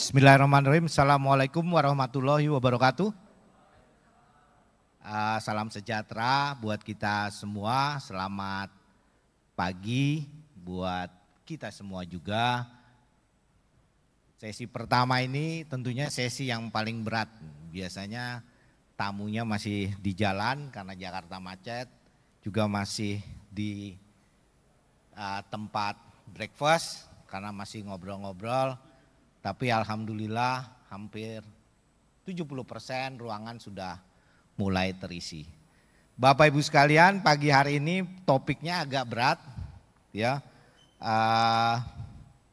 Bismillahirrahmanirrahim. Assalamualaikum warahmatullahi wabarakatuh. Salam sejahtera buat kita semua. Selamat pagi buat kita semua juga. Sesi pertama ini tentunya sesi yang paling berat. Biasanya tamunya masih di jalan karena Jakarta macet. Juga masih di tempat breakfast karena masih ngobrol-ngobrol. Tapi alhamdulillah hampir 70% ruangan sudah mulai terisi. Bapak Ibu sekalian, pagi hari ini topiknya agak berat ya.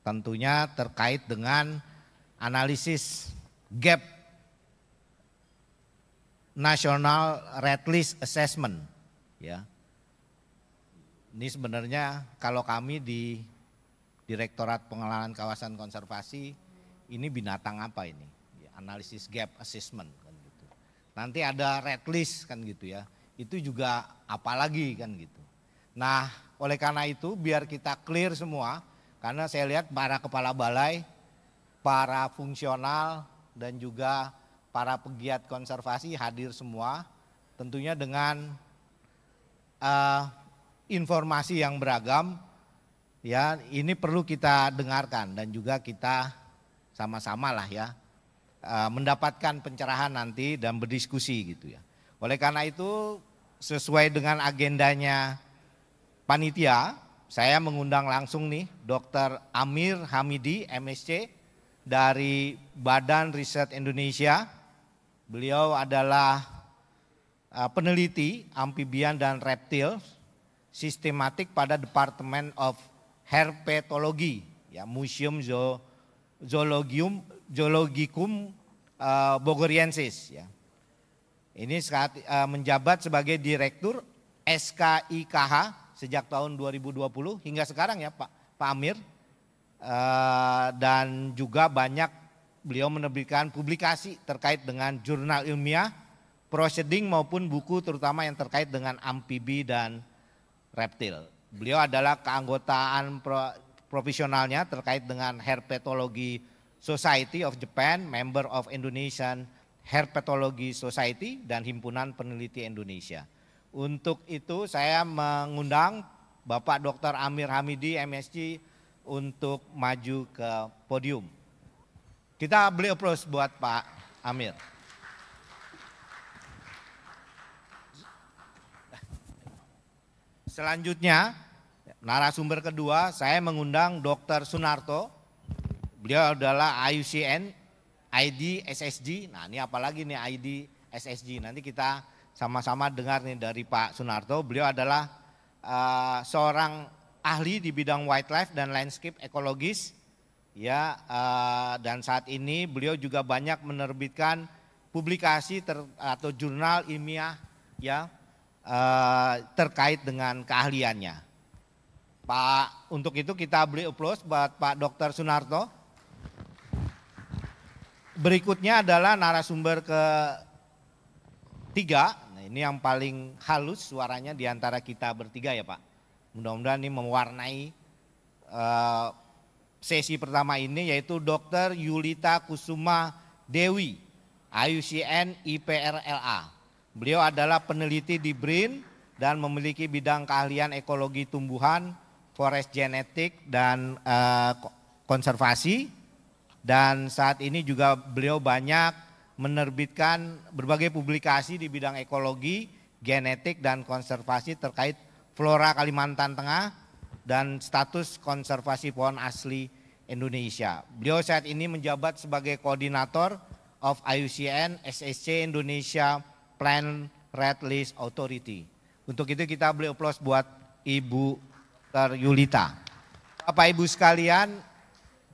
Tentunya terkait dengan analisis gap National Red List Assessment ya. Ini sebenarnya kalau kami di Direktorat Pengelolaan Kawasan Konservasi, ini binatang apa ini? Analisis gap assessment kan gitu. Nanti ada red list kan gitu ya. Itu juga apalagi kan gitu. Nah, oleh karena itu biar kita clear semua, karena saya lihat para kepala balai, para fungsional dan juga para pegiat konservasi hadir semua, tentunya dengan informasi yang beragam. Ya, ini perlu kita dengarkan dan juga kita sama-sama lah ya mendapatkan pencerahan nanti dan berdiskusi gitu ya. Oleh karena itu sesuai dengan agendanya panitia, saya mengundang langsung nih Dr. Amir Hamidi MSc dari Badan Riset Indonesia. Beliau adalah peneliti amfibian dan reptil sistematik pada Departemen of Herpetologi ya, Museum Zoologicum Bogoriensis ya. Ini saat menjabat sebagai Direktur SKIKH sejak tahun 2020 hingga sekarang ya Pak Amir. Dan juga banyak beliau menerbitkan publikasi terkait dengan jurnal ilmiah, proceeding maupun buku terutama yang terkait dengan amfibi dan reptil. Beliau adalah keanggotaan profesionalnya terkait dengan Herpetology Society of Japan, member of Indonesian Herpetology Society dan Himpunan Peneliti Indonesia. Untuk itu saya mengundang Bapak Dr. Amir Hamidi MSc untuk maju ke podium. Kita beri applause buat Pak Amir. Selanjutnya narasumber kedua saya mengundang Dr. Sunarto. Beliau adalah IUCN ID SSG. Nah, ini apalagi nih ID SSG. Nanti kita sama-sama dengar nih dari Pak Sunarto. Beliau adalah seorang ahli di bidang wildlife dan landscape ekologis. Ya, dan saat ini beliau juga banyak menerbitkan publikasi atau jurnal ilmiah ya terkait dengan keahliannya. Pak, untuk itu kita beri applause buat Pak Dr. Sunarto. Berikutnya adalah narasumber ketiga. Nah, ini yang paling halus suaranya di antara kita bertiga ya Pak. Mudah-mudahan ini mewarnai sesi pertama ini, yaitu Dr. Yulita Kusuma Dewi, IUCN IPRLA. Beliau adalah peneliti di BRIN dan memiliki bidang keahlian ekologi tumbuhan, forest genetik dan konservasi. Dan saat ini juga beliau banyak menerbitkan berbagai publikasi di bidang ekologi, genetik dan konservasi terkait flora Kalimantan Tengah dan status konservasi pohon asli Indonesia. Beliau saat ini menjabat sebagai koordinator of IUCN SSC Indonesia Plant Red List Authority. Untuk itu kita beri applause buat Ibu Dr. Yulita. Bapak Ibu sekalian,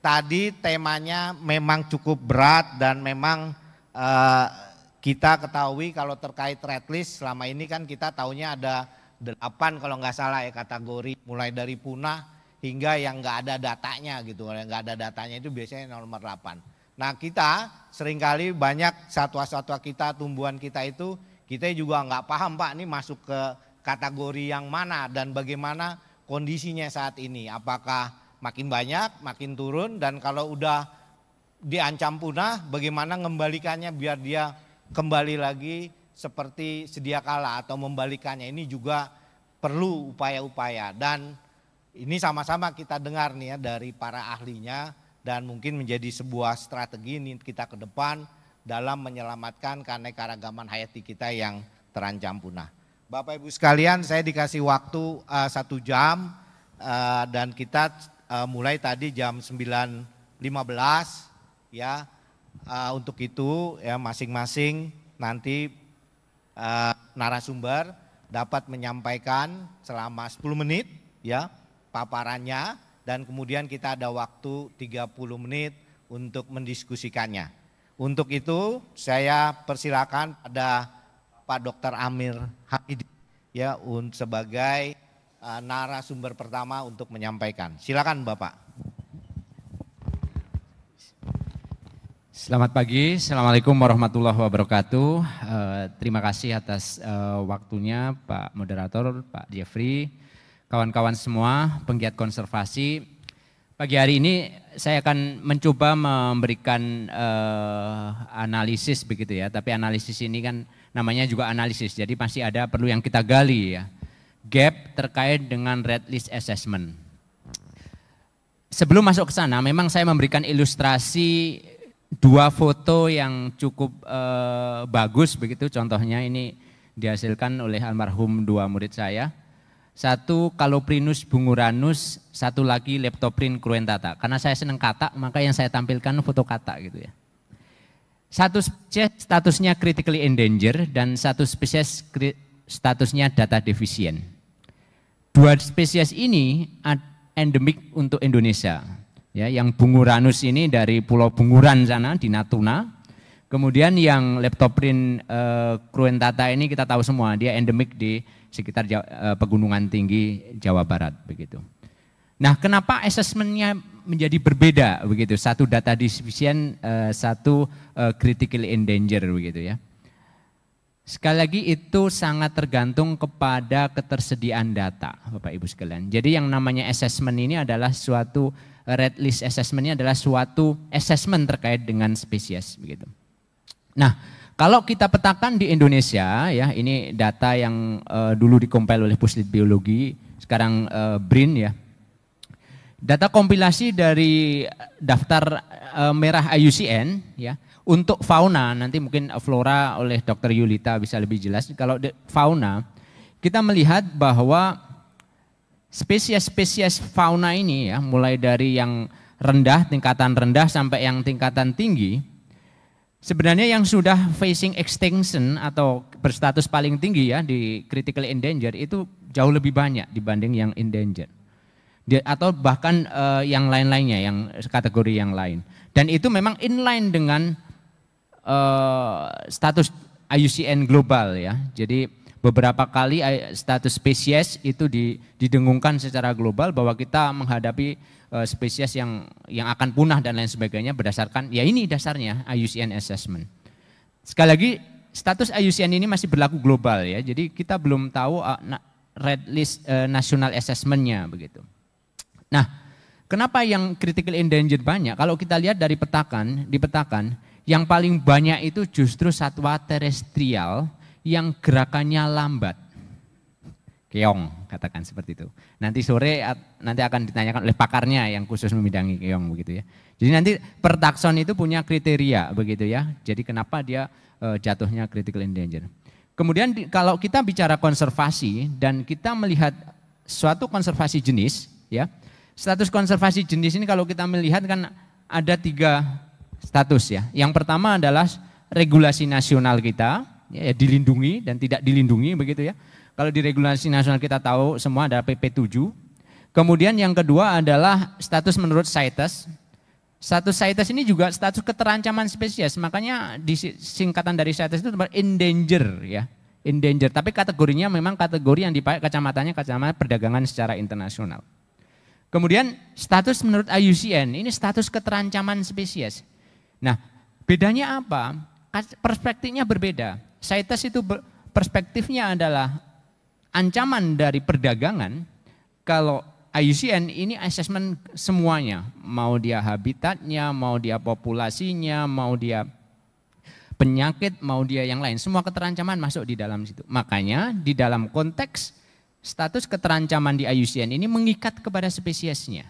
tadi temanya memang cukup berat dan memang kita ketahui kalau terkait red list selama ini kan kita taunya ada 8 kalau nggak salah ya kategori, mulai dari punah hingga yang nggak ada datanya gitu. Yang nggak ada datanya itu biasanya nomor 8. Nah, kita seringkali banyak satwa-satwa kita, tumbuhan kita itu kita juga nggak paham Pak, ini masuk ke kategori yang mana dan bagaimana kondisinya saat ini. Apakah makin banyak, makin turun, dan kalau udah diancam punah, bagaimana mengembalikannya biar dia kembali lagi seperti sedia kala atau membalikannya. Ini juga perlu upaya-upaya, dan ini sama-sama kita dengar nih ya dari para ahlinya, dan mungkin menjadi sebuah strategi ini kita ke depan dalam menyelamatkan keanekaragaman hayati kita yang terancam punah. Bapak Ibu sekalian, saya dikasih waktu 1 jam dan kita mulai tadi jam 9.15 ya. Untuk itu ya masing-masing nanti narasumber dapat menyampaikan selama 10 menit ya paparannya, dan kemudian kita ada waktu 30 menit untuk mendiskusikannya. Untuk itu saya persilakan pada Pak Dr. Amir Hamidi ya sebagai narasumber pertama untuk menyampaikan. Silakan Bapak. Selamat pagi, Assalamualaikum warahmatullahi wabarakatuh. Terima kasih atas waktunya Pak Moderator, Pak Jeffrey, kawan-kawan semua penggiat konservasi. Pagi hari ini saya akan mencoba memberikan analisis begitu ya, tapi analisis ini kan namanya juga analisis, jadi masih ada perlu yang kita gali ya. Gap terkait dengan red list assessment. Sebelum masuk ke sana, memang saya memberikan ilustrasi 2 foto yang cukup bagus begitu. Contohnya ini dihasilkan oleh almarhum 2 murid saya. Satu Caloprinus bunguranus, satu lagi Leptoprin cruentata. Karena saya senang kata, maka yang saya tampilkan foto kata gitu ya. Satu spesies statusnya critically endangered dan satu spesies statusnya data deficient. 2 spesies ini endemik untuk Indonesia. Ya, yang bunguranus ini dari Pulau Bunguran sana di Natuna. Kemudian yang Leptoprin cruentata ini kita tahu semua, dia endemik di sekitar pegunungan tinggi Jawa Barat begitu. Nah, kenapa asesmennya menjadi berbeda begitu? Satu data deficient, satu critically endangered begitu ya. Sekali lagi itu sangat tergantung kepada ketersediaan data, Bapak Ibu sekalian. Jadi yang namanya assessment ini adalah suatu red list assessment ini adalah suatu assessment terkait dengan spesies begitu. Nah, kalau kita petakan di Indonesia ya, ini data yang dulu dikompil oleh Puslit Biologi, sekarang BRIN ya. Data kompilasi dari daftar merah IUCN ya. Untuk fauna, nanti mungkin flora oleh Dr. Yulita bisa lebih jelas. Kalau fauna, kita melihat bahwa spesies-spesies fauna ini ya, mulai dari yang rendah, tingkatan rendah sampai yang tingkatan tinggi, sebenarnya yang sudah facing extinction atau berstatus paling tinggi ya di critically endangered itu jauh lebih banyak dibanding yang endangered. Atau bahkan yang lain-lainnya, yang kategori yang lain. Dan itu memang inline dengan status IUCN global ya. Jadi beberapa kali status spesies itu didengungkan secara global bahwa kita menghadapi spesies yang akan punah dan lain sebagainya berdasarkan, ya ini dasarnya IUCN assessment. Sekali lagi status IUCN ini masih berlaku global ya. Jadi kita belum tahu red list national assessment-nya begitu. Nah, kenapa yang critically endangered banyak? Kalau kita lihat dari dipetakan, yang paling banyak itu justru satwa terestrial yang gerakannya lambat. Keong, katakan seperti itu. Nanti sore nanti akan ditanyakan oleh pakarnya yang khusus membidangi keong begitu ya. Jadi nanti per takson itu punya kriteria begitu ya. Jadi kenapa dia jatuhnya critical endangered. Kemudian kalau kita bicara konservasi dan kita melihat suatu konservasi jenis ya. Status konservasi jenis ini kalau kita melihat kan ada 3 status ya. Yang pertama adalah regulasi nasional kita ya, dilindungi dan tidak dilindungi begitu ya. Kalau di regulasi nasional kita tahu semua ada PP7. Kemudian yang kedua adalah status menurut CITES. Status CITES ini juga status keterancaman spesies. Makanya di singkatan dari CITES itu endanger ya. Endanger, tapi kategorinya memang kategori yang dipakai kacamatanya kacamata perdagangan secara internasional. Kemudian status menurut IUCN ini status keterancaman spesies. Nah, bedanya apa? Perspektifnya berbeda. CITES itu perspektifnya adalah ancaman dari perdagangan. Kalau IUCN ini assessment semuanya, mau dia habitatnya, mau dia populasinya, mau dia penyakit, mau dia yang lain, semua keterancaman masuk di dalam situ. Makanya di dalam konteks status keterancaman di IUCN ini mengikat kepada spesiesnya.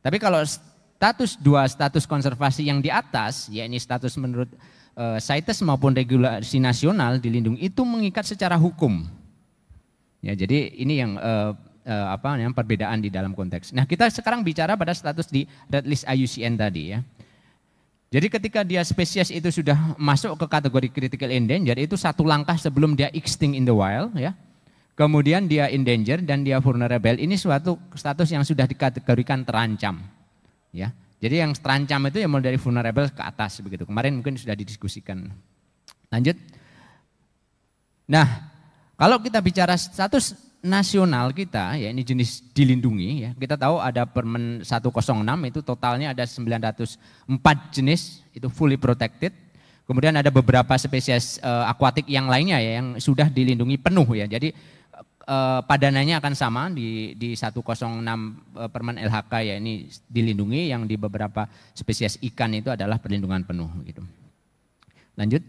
Tapi kalau status konservasi yang di atas, ya ini status menurut CITES maupun regulasi nasional dilindungi, itu mengikat secara hukum. Ya, jadi ini yang perbedaan di dalam konteks. Nah, kita sekarang bicara pada status di Red List IUCN tadi ya. Jadi ketika dia spesies itu sudah masuk ke kategori critical endangered, itu satu langkah sebelum dia extinct in the wild ya. Kemudian dia endangered dan dia vulnerable, ini suatu status yang sudah dikategorikan terancam. Ya. Jadi yang terancam itu yang mulai dari vulnerable ke atas begitu. Kemarin mungkin sudah didiskusikan. Lanjut. Nah, kalau kita bicara status nasional kita, ya ini jenis dilindungi ya. Kita tahu ada Permen 106 itu totalnya ada 904 jenis itu fully protected. Kemudian ada beberapa spesies akuatik yang lainnya ya yang sudah dilindungi penuh ya. Jadi padanannya akan sama di 106 Permen LHK ya ini dilindungi, yang di beberapa spesies ikan itu adalah perlindungan penuh gitu. Lanjut.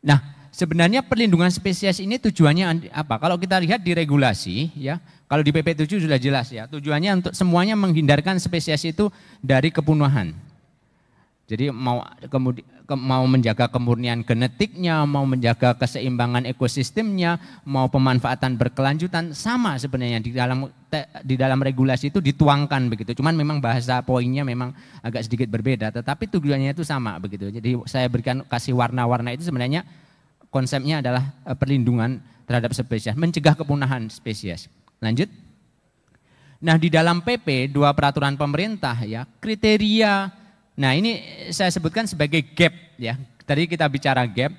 Nah, sebenarnya perlindungan spesies ini tujuannya apa? Kalau kita lihat di regulasi ya, kalau di PP 7 sudah jelas ya, tujuannya untuk semuanya menghindarkan spesies itu dari kepunahan. Jadi mau menjaga kemurnian genetiknya, mau menjaga keseimbangan ekosistemnya, mau pemanfaatan berkelanjutan, sama sebenarnya di dalam regulasi itu dituangkan begitu. Cuman memang bahasa poinnya memang agak sedikit berbeda, tetapi tujuannya itu sama begitu. Jadi saya kasih warna-warna itu sebenarnya konsepnya adalah perlindungan terhadap spesies, mencegah kepunahan spesies. Lanjut. Nah, di dalam PP 2 peraturan pemerintah ya, kriteria. Nah, ini saya sebutkan sebagai gap ya. Tadi kita bicara gap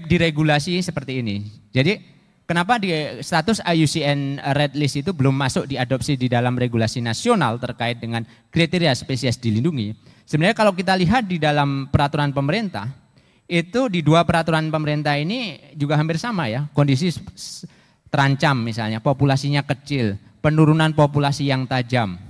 di regulasi seperti ini. Jadi kenapa di status IUCN Red List itu belum masuk diadopsi di dalam regulasi nasional terkait dengan kriteria spesies dilindungi? Sebenarnya kalau kita lihat di dalam peraturan pemerintah, itu di 2 peraturan pemerintah ini juga hampir sama ya. Kondisi terancam misalnya, populasinya kecil, penurunan populasi yang tajam.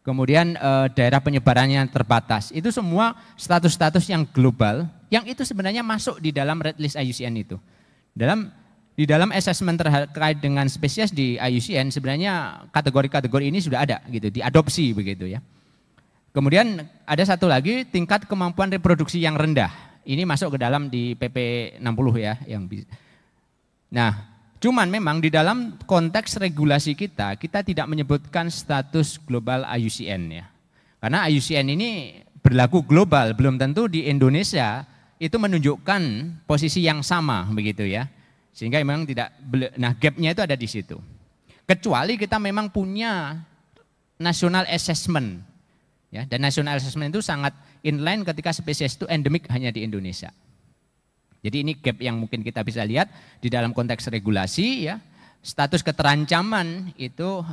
Kemudian daerah penyebarannya terbatas. Itu semua status-status yang global, yang itu sebenarnya masuk di dalam Red List IUCN itu. Di dalam assessment terkait dengan spesies di IUCN sebenarnya kategori-kategori ini sudah ada gitu, diadopsi begitu ya. Kemudian ada satu lagi, tingkat kemampuan reproduksi yang rendah. Ini masuk ke dalam di PP 60 ya yang bisa. Nah, cuman memang di dalam konteks regulasi kita tidak menyebutkan status global IUCN ya. Karena IUCN ini berlaku global, belum tentu di Indonesia itu menunjukkan posisi yang sama begitu ya. Sehingga memang gapnya itu ada di situ. Kecuali kita memang punya national assessment ya, dan national assessment itu sangat inline ketika spesies itu endemik hanya di Indonesia. Jadi ini gap yang mungkin kita bisa lihat di dalam konteks regulasi ya. Status keterancaman itu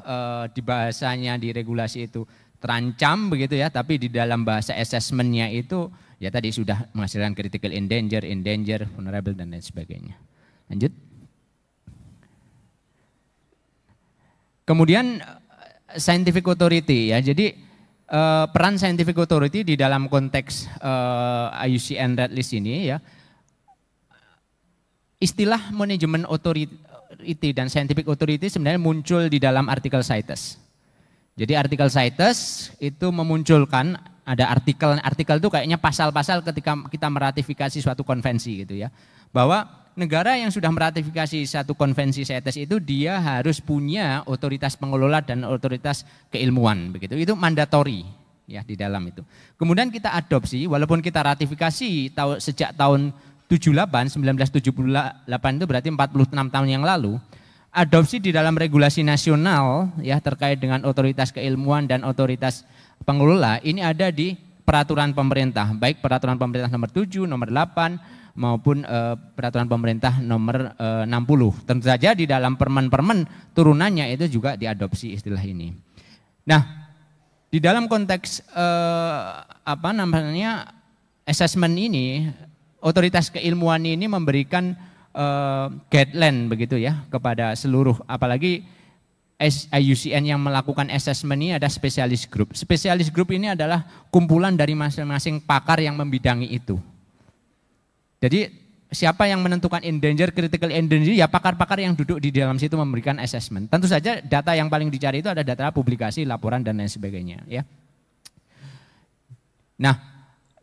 di bahasanya di regulasi itu terancam begitu ya, tapi di dalam bahasa assessmentnya itu ya tadi sudah menghasilkan critical endanger, vulnerable dan lain sebagainya. Lanjut. Kemudian scientific authority ya. Jadi peran scientific authority di dalam konteks IUCN Red List ini ya. Istilah manajemen authority dan scientific authority sebenarnya muncul di dalam artikel CITES. Jadi artikel CITES itu memunculkan ada artikel itu kayaknya pasal-pasal ketika kita meratifikasi suatu konvensi gitu ya. Bahwa negara yang sudah meratifikasi satu konvensi CITES itu dia harus punya otoritas pengelola dan otoritas keilmuan begitu. Itu mandatory ya di dalam itu. Kemudian kita adopsi walaupun kita ratifikasi sejak tahun 1978 itu berarti 46 tahun yang lalu, adopsi di dalam regulasi nasional ya terkait dengan otoritas keilmuan dan otoritas pengelola ini ada di peraturan pemerintah, baik peraturan pemerintah nomor 7, nomor 8 maupun peraturan pemerintah nomor 60. Tentu saja di dalam permen-permen turunannya itu juga diadopsi istilah ini. Nah, di dalam konteks assessment ini, otoritas keilmuan ini memberikan guideline begitu ya kepada seluruh, apalagi IUCN yang melakukan assessment ini ada spesialis group. Spesialis group ini adalah kumpulan dari masing-masing pakar yang membidangi itu. Jadi siapa yang menentukan endanger, critical endanger, ya pakar-pakar yang duduk di dalam situ memberikan assessment. Tentu saja data yang paling dicari itu ada data publikasi, laporan, dan lain sebagainya. Ya. Nah,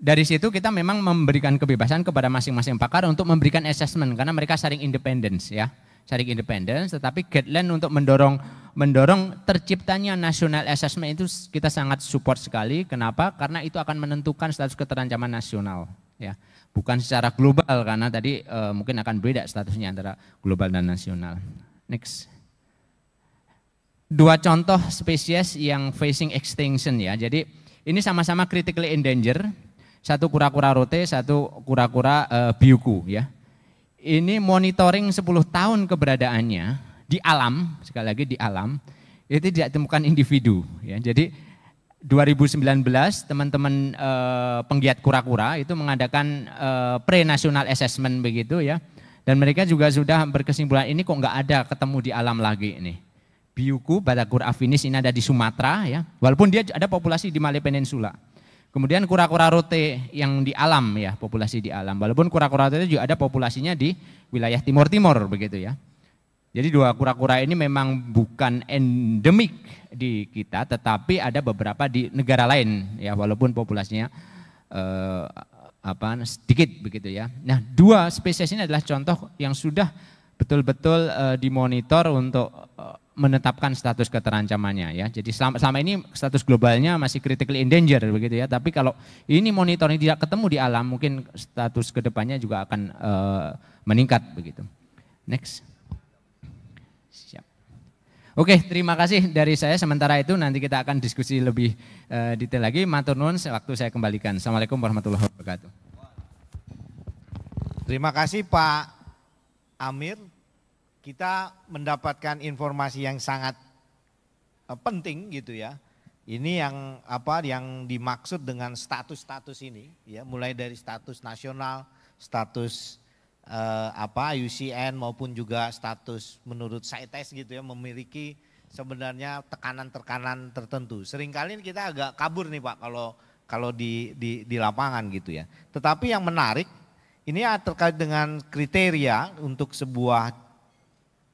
dari situ kita memang memberikan kebebasan kepada masing-masing pakar untuk memberikan assessment, karena mereka saling independence, ya. Saling independence, tetapi guideline untuk mendorong terciptanya national assessment itu kita sangat support sekali. Kenapa? Karena itu akan menentukan status keterancaman nasional, ya. Bukan secara global, karena tadi mungkin akan beda statusnya antara global dan nasional. Next. Dua contoh spesies yang facing extinction, ya. Jadi ini sama-sama critically endangered. Satu kura-kura rote, satu kura-kura biuku, ya. Ini monitoring 10 tahun keberadaannya di alam, sekali lagi di alam, itu tidak ditemukan individu, ya. Jadi 2019 teman-teman penggiat kura-kura itu mengadakan pre-national assessment begitu, ya. Dan mereka juga sudah berkesimpulan ini kok nggak ada ketemu di alam lagi ini. Biuku, Batagor afinis ini ada di Sumatera, ya. Walaupun dia ada populasi di Malay Peninsula. Kemudian kura-kura rote yang di alam, ya, populasi di alam. Walaupun kura-kura rote juga ada populasinya di wilayah timur-timur begitu, ya. Jadi dua kura-kura ini memang bukan endemik di kita, tetapi ada beberapa di negara lain, ya, walaupun populasinya sedikit begitu, ya. Nah, dua spesies ini adalah contoh yang sudah betul-betul dimonitor untuk menetapkan status keterancamannya, ya. Jadi selama ini status globalnya masih critically endangered begitu, ya. Tapi kalau ini monitoring tidak ketemu di alam, mungkin status kedepannya juga akan meningkat begitu. Next. Siap. Oke, terima kasih dari saya. Sementara itu nanti kita akan diskusi lebih detail lagi. Matur nuwun, waktu saya kembalikan. Assalamualaikum warahmatullahi wabarakatuh. Terima kasih Pak Amir. Kita mendapatkan informasi yang sangat penting gitu, ya. Ini yang dimaksud dengan status-status ini, ya, mulai dari status nasional, status IUCN maupun juga status menurut CITES gitu, ya, memiliki sebenarnya tekanan-tekanan tertentu. Seringkali kita agak kabur nih Pak kalau di lapangan gitu, ya. Tetapi yang menarik ini terkait dengan kriteria untuk sebuah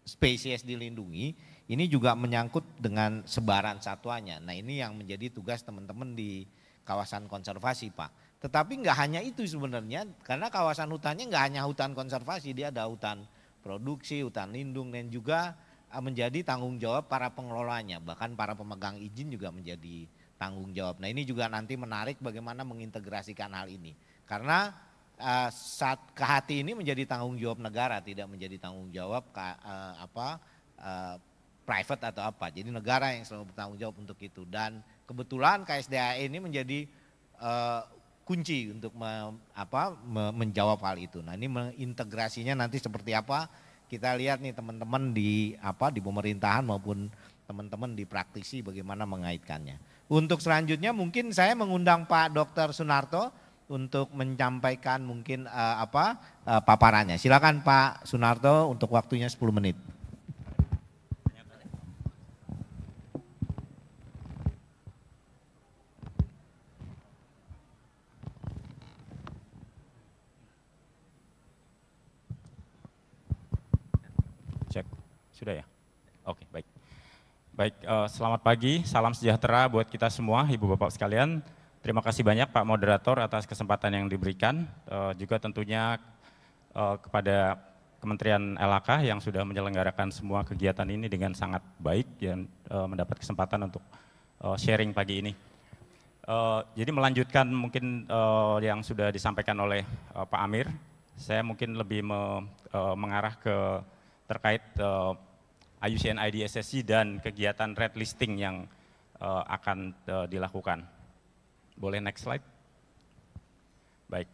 spesies dilindungi, ini juga menyangkut dengan sebaran satuannya. Nah, ini yang menjadi tugas teman-teman di kawasan konservasi Pak. Tetapi nggak hanya itu sebenarnya, karena kawasan hutannya nggak hanya hutan konservasi, dia ada hutan produksi, hutan lindung, dan juga menjadi tanggung jawab para pengelolanya, bahkan para pemegang izin juga menjadi tanggung jawab. Nah, ini juga nanti menarik bagaimana mengintegrasikan hal ini, karena saat KHT ini menjadi tanggung jawab negara, tidak menjadi tanggung jawab private atau apa. Jadi negara yang selalu bertanggung jawab untuk itu. Dan kebetulan KSDAE ini menjadi kunci untuk menjawab hal itu. Nah, ini mengintegrasinya nanti seperti apa? Kita lihat nih teman-teman di pemerintahan maupun teman-teman di praktisi bagaimana mengaitkannya. Untuk selanjutnya mungkin saya mengundang Pak Dr. Sunarto untuk menyampaikan mungkin paparannya. Silakan Pak Sunarto untuk waktunya 10 menit. Cek, sudah ya? Oke, baik. Baik, selamat pagi, salam sejahtera buat kita semua, Ibu Bapak sekalian. Terima kasih banyak Pak Moderator atas kesempatan yang diberikan, juga tentunya kepada Kementerian LHK yang sudah menyelenggarakan semua kegiatan ini dengan sangat baik dan mendapat kesempatan untuk sharing pagi ini. Jadi melanjutkan mungkin yang sudah disampaikan oleh Pak Amir, saya mungkin lebih mengarah ke terkait IUCN IDSSC dan kegiatan red listing yang akan dilakukan. Boleh next slide? Baik,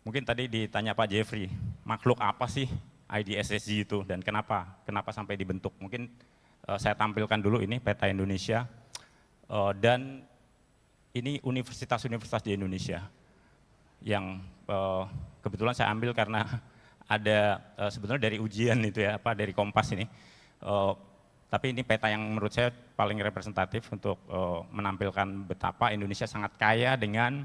mungkin tadi ditanya Pak Jeffrey, makhluk apa sih IDSSC itu dan kenapa sampai dibentuk? Mungkin saya tampilkan dulu ini peta Indonesia dan ini universitas-universitas di Indonesia yang kebetulan saya ambil karena ada sebenarnya dari ujian itu ya, dari Kompas ini. Tapi ini peta yang menurut saya paling representatif untuk menampilkan betapa Indonesia sangat kaya dengan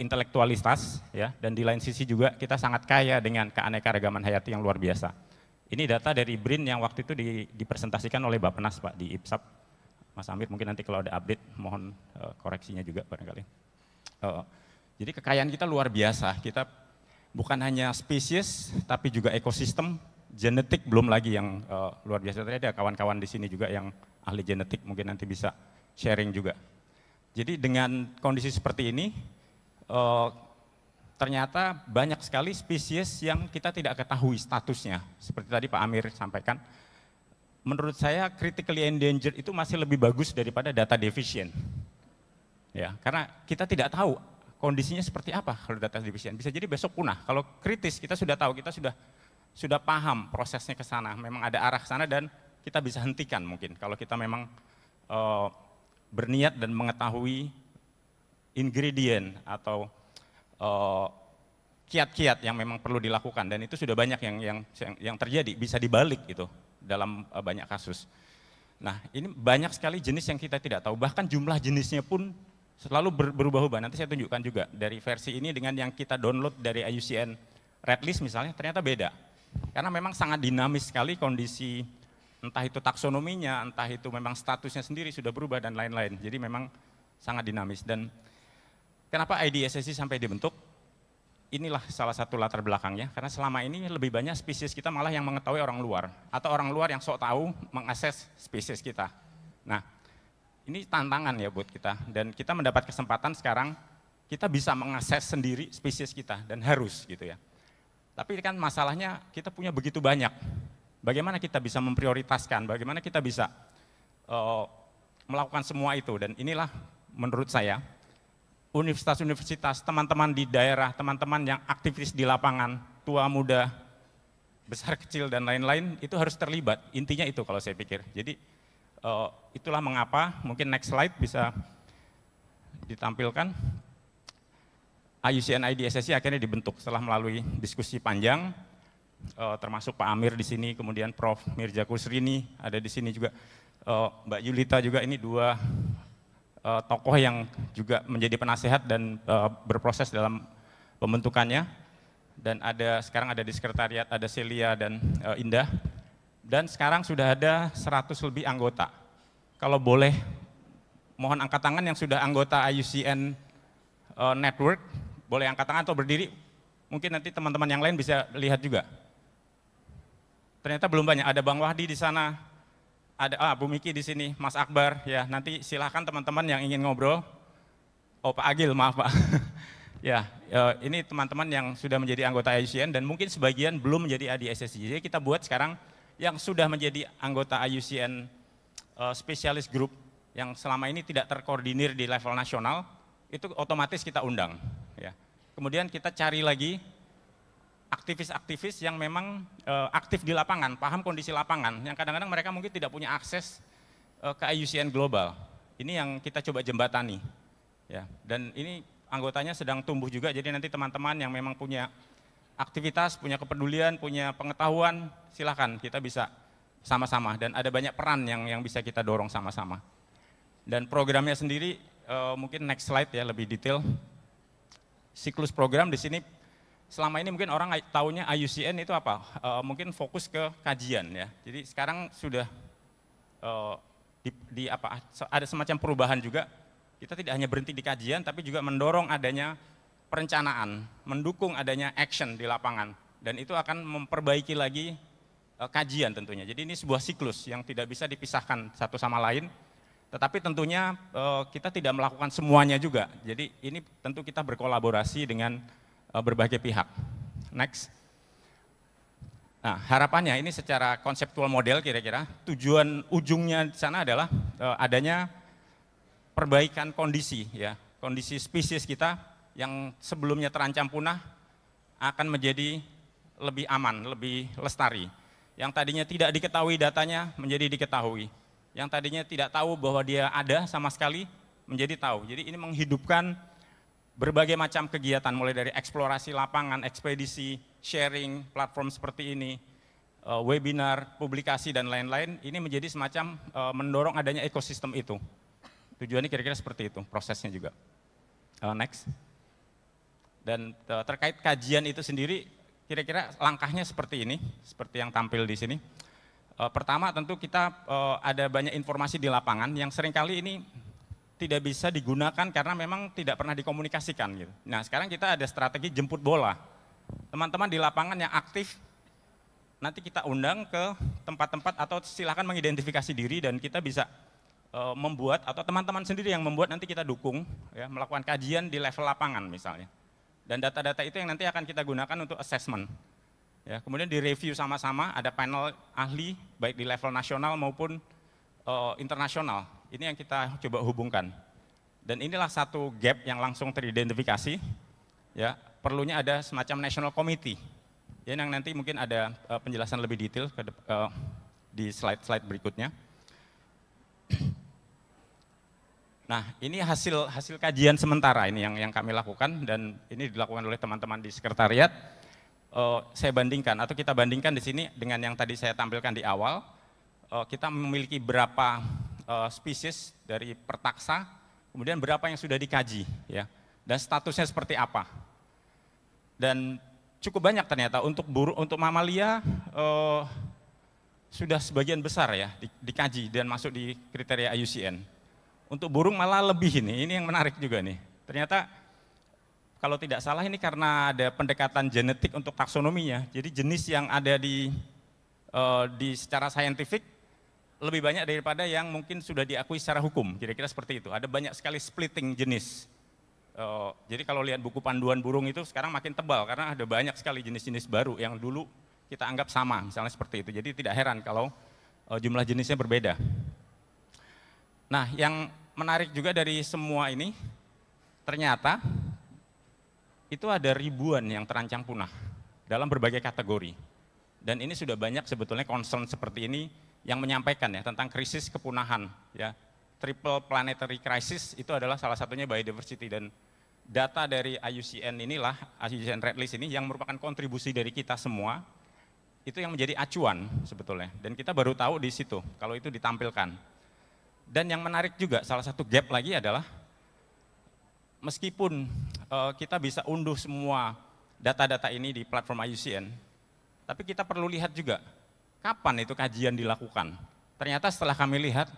intelektualitas, ya, dan di lain sisi juga kita sangat kaya dengan keanekaragaman hayati yang luar biasa. Ini data dari BRIN yang waktu itu dipresentasikan oleh Bappenas, Pak, di IPSAP. Mas Amir mungkin nanti kalau ada update mohon koreksinya juga barangkali. Jadi kekayaan kita luar biasa, kita bukan hanya spesies tapi juga ekosistem, genetik belum lagi yang luar biasa. Tadi ada kawan-kawan di sini juga yang ahli genetik, mungkin nanti bisa sharing juga. Jadi dengan kondisi seperti ini, ternyata banyak sekali spesies yang kita tidak ketahui statusnya. Seperti tadi Pak Amir sampaikan, menurut saya critically endangered itu masih lebih bagus daripada data deficient. Ya, karena kita tidak tahu kondisinya seperti apa kalau data deficient. Bisa jadi besok punah. Kalau kritis kita sudah tahu, kita sudah paham prosesnya ke sana, memang ada arah ke sana dan kita bisa hentikan mungkin kalau kita memang berniat dan mengetahui ingredient atau kiat-kiat yang memang perlu dilakukan, dan itu sudah banyak yang terjadi, bisa dibalik itu dalam banyak kasus. Nah, ini banyak sekali jenis yang kita tidak tahu, bahkan jumlah jenisnya pun selalu berubah-ubah. Nanti saya tunjukkan juga dari versi ini dengan yang kita download dari IUCN Red List misalnya, ternyata beda. Karena memang sangat dinamis sekali kondisi, entah itu taksonominya, entah itu memang statusnya sendiri sudah berubah dan lain-lain. Jadi memang sangat dinamis. Dan kenapa IDSSI sampai dibentuk? Inilah salah satu latar belakangnya, karena selama ini lebih banyak spesies kita malah yang mengetahui orang luar, atau orang luar yang sok tahu mengakses spesies kita. Nah, ini tantangan ya buat kita, dan kita mendapat kesempatan sekarang, kita bisa mengakses sendiri spesies kita, dan harus gitu ya. Tapi kan masalahnya kita punya begitu banyak, bagaimana kita bisa memprioritaskan, bagaimana kita bisa melakukan semua itu, dan inilah menurut saya, universitas-universitas, teman-teman di daerah, teman-teman yang aktivis di lapangan, tua, muda, besar, kecil, dan lain-lain, itu harus terlibat, intinya itu kalau saya pikir. Jadi itulah mengapa, mungkin next slide bisa ditampilkan, IUCN IDSSI akhirnya dibentuk setelah melalui diskusi panjang, termasuk Pak Amir di sini, kemudian Prof. Mirza Kusrini ada di sini juga, Mbak Yulita juga, ini dua tokoh yang juga menjadi penasehat dan berproses dalam pembentukannya, dan sekarang ada di sekretariat, ada Celia dan Indah, dan sekarang sudah ada 100 lebih anggota. Kalau boleh mohon angkat tangan yang sudah anggota IUCN Network, boleh angkat tangan atau berdiri, mungkin nanti teman-teman yang lain bisa lihat juga. Ternyata belum banyak, ada Bang Wahdi di sana, ada Bu Miki di sini, Mas Akbar, ya nanti silahkan teman-teman yang ingin ngobrol. Oh Pak Agil, maaf Pak. Ya, ini teman-teman yang sudah menjadi anggota IUCN dan mungkin sebagian belum menjadi IDSSI. Jadi kita buat sekarang yang sudah menjadi anggota IUCN Specialist Group yang selama ini tidak terkoordinir di level nasional, itu otomatis kita undang. Ya. Kemudian kita cari lagi aktivis-aktivis yang memang aktif di lapangan, paham kondisi lapangan, yang kadang-kadang mereka mungkin tidak punya akses ke IUCN Global. Ini yang kita coba jembatani. Ya. Dan ini anggotanya sedang tumbuh juga, jadi nanti teman-teman yang memang punya aktivitas, punya kepedulian, punya pengetahuan, silakan kita bisa sama-sama. Dan ada banyak peran yang bisa kita dorong sama-sama. Dan programnya sendiri, mungkin next slide ya lebih detail. Siklus program di sini selama ini mungkin orang taunya IUCN itu apa? Mungkin fokus ke kajian ya. Jadi sekarang sudah ada semacam perubahan juga. Kita tidak hanya berhenti di kajian, tapi juga mendorong adanya perencanaan, mendukung adanya action di lapangan, dan itu akan memperbaiki lagi kajian tentunya. Jadi ini sebuah siklus yang tidak bisa dipisahkan satu sama lain. Tetapi tentunya kita tidak melakukan semuanya juga. Jadi ini tentu kita berkolaborasi dengan berbagai pihak. Next. Nah, harapannya ini secara konseptual model kira-kira tujuan ujungnya di sana adalah adanya perbaikan kondisi ya, kondisi spesies kita yang sebelumnya terancam punah akan menjadi lebih aman, lebih lestari. Yang tadinya tidak diketahui datanya menjadi diketahui. Yang tadinya tidak tahu bahwa dia ada sama sekali menjadi tahu. Jadi ini menghidupkan berbagai macam kegiatan mulai dari eksplorasi lapangan, ekspedisi, sharing, platform seperti ini, webinar, publikasi dan lain-lain, ini menjadi semacam mendorong adanya ekosistem itu. Tujuannya kira-kira seperti itu, prosesnya juga. Next. Dan terkait kajian itu sendiri, kira-kira langkahnya seperti ini, seperti yang tampil di sini. Pertama tentu kita ada banyak informasi di lapangan yang seringkali ini tidak bisa digunakan karena memang tidak pernah dikomunikasikan gitu. Nah sekarang kita ada strategi jemput bola. Teman-teman di lapangan yang aktif, nanti kita undang ke tempat-tempat atau silakan mengidentifikasi diri dan kita bisa membuat atau teman-teman sendiri yang membuat, nanti kita dukung ya, melakukan kajian di level lapangan misalnya. Dan data-data itu yang nanti akan kita gunakan untuk assessment. Ya, kemudian direview sama-sama, ada panel ahli baik di level nasional maupun internasional. Ini yang kita coba hubungkan. Dan inilah satu gap yang langsung teridentifikasi. Ya, perlunya ada semacam national committee. Ya, yang nanti mungkin ada penjelasan lebih detail di slide-slide berikutnya. Nah, ini hasil kajian sementara ini yang kami lakukan dan ini dilakukan oleh teman-teman di sekretariat. Saya bandingkan atau kita bandingkan di sini dengan yang tadi saya tampilkan di awal. Kita memiliki berapa spesies dari pertaksa, kemudian berapa yang sudah dikaji, ya, dan statusnya seperti apa. Dan cukup banyak ternyata untuk mamalia sudah sebagian besar ya dikaji dan masuk di kriteria IUCN. Untuk burung malah lebih ini yang menarik juga nih. Ternyata kalau tidak salah ini karena ada pendekatan genetik untuk taksonominya. Jadi jenis yang ada di secara saintifik lebih banyak daripada yang mungkin sudah diakui secara hukum. Kira-kira seperti itu. Ada banyak sekali splitting jenis. Jadi kalau lihat buku panduan burung itu sekarang makin tebal karena ada banyak sekali jenis-jenis baru yang dulu kita anggap sama, misalnya seperti itu. Jadi tidak heran kalau jumlah jenisnya berbeda. Nah, yang menarik juga dari semua ini, ternyata itu ada ribuan yang terancam punah dalam berbagai kategori. Dan ini sudah banyak sebetulnya concern seperti ini yang menyampaikan ya tentang krisis kepunahan. Ya. Triple planetary crisis itu adalah salah satunya biodiversity, dan data dari IUCN inilah, IUCN Red List ini yang merupakan kontribusi dari kita semua, itu yang menjadi acuan sebetulnya. Dan kita baru tahu di situ kalau itu ditampilkan. Dan yang menarik juga, salah satu gap lagi adalah meskipun kita bisa unduh semua data-data ini di platform IUCN, tapi kita perlu lihat juga kapan itu kajian dilakukan. Ternyata setelah kami lihat,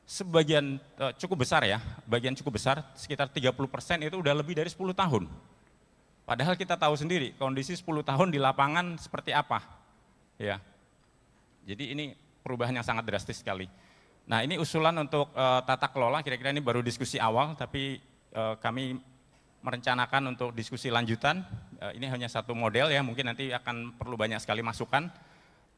sebagian cukup besar ya, bagian cukup besar, sekitar 30% itu udah lebih dari 10 tahun. Padahal kita tahu sendiri kondisi 10 tahun di lapangan seperti apa. Ya. Jadi ini perubahan yang sangat drastis sekali. Nah, ini usulan untuk tata kelola, kira-kira ini baru diskusi awal, tapi kami merencanakan untuk diskusi lanjutan. Ini hanya satu model ya, mungkin nanti akan perlu banyak sekali masukan.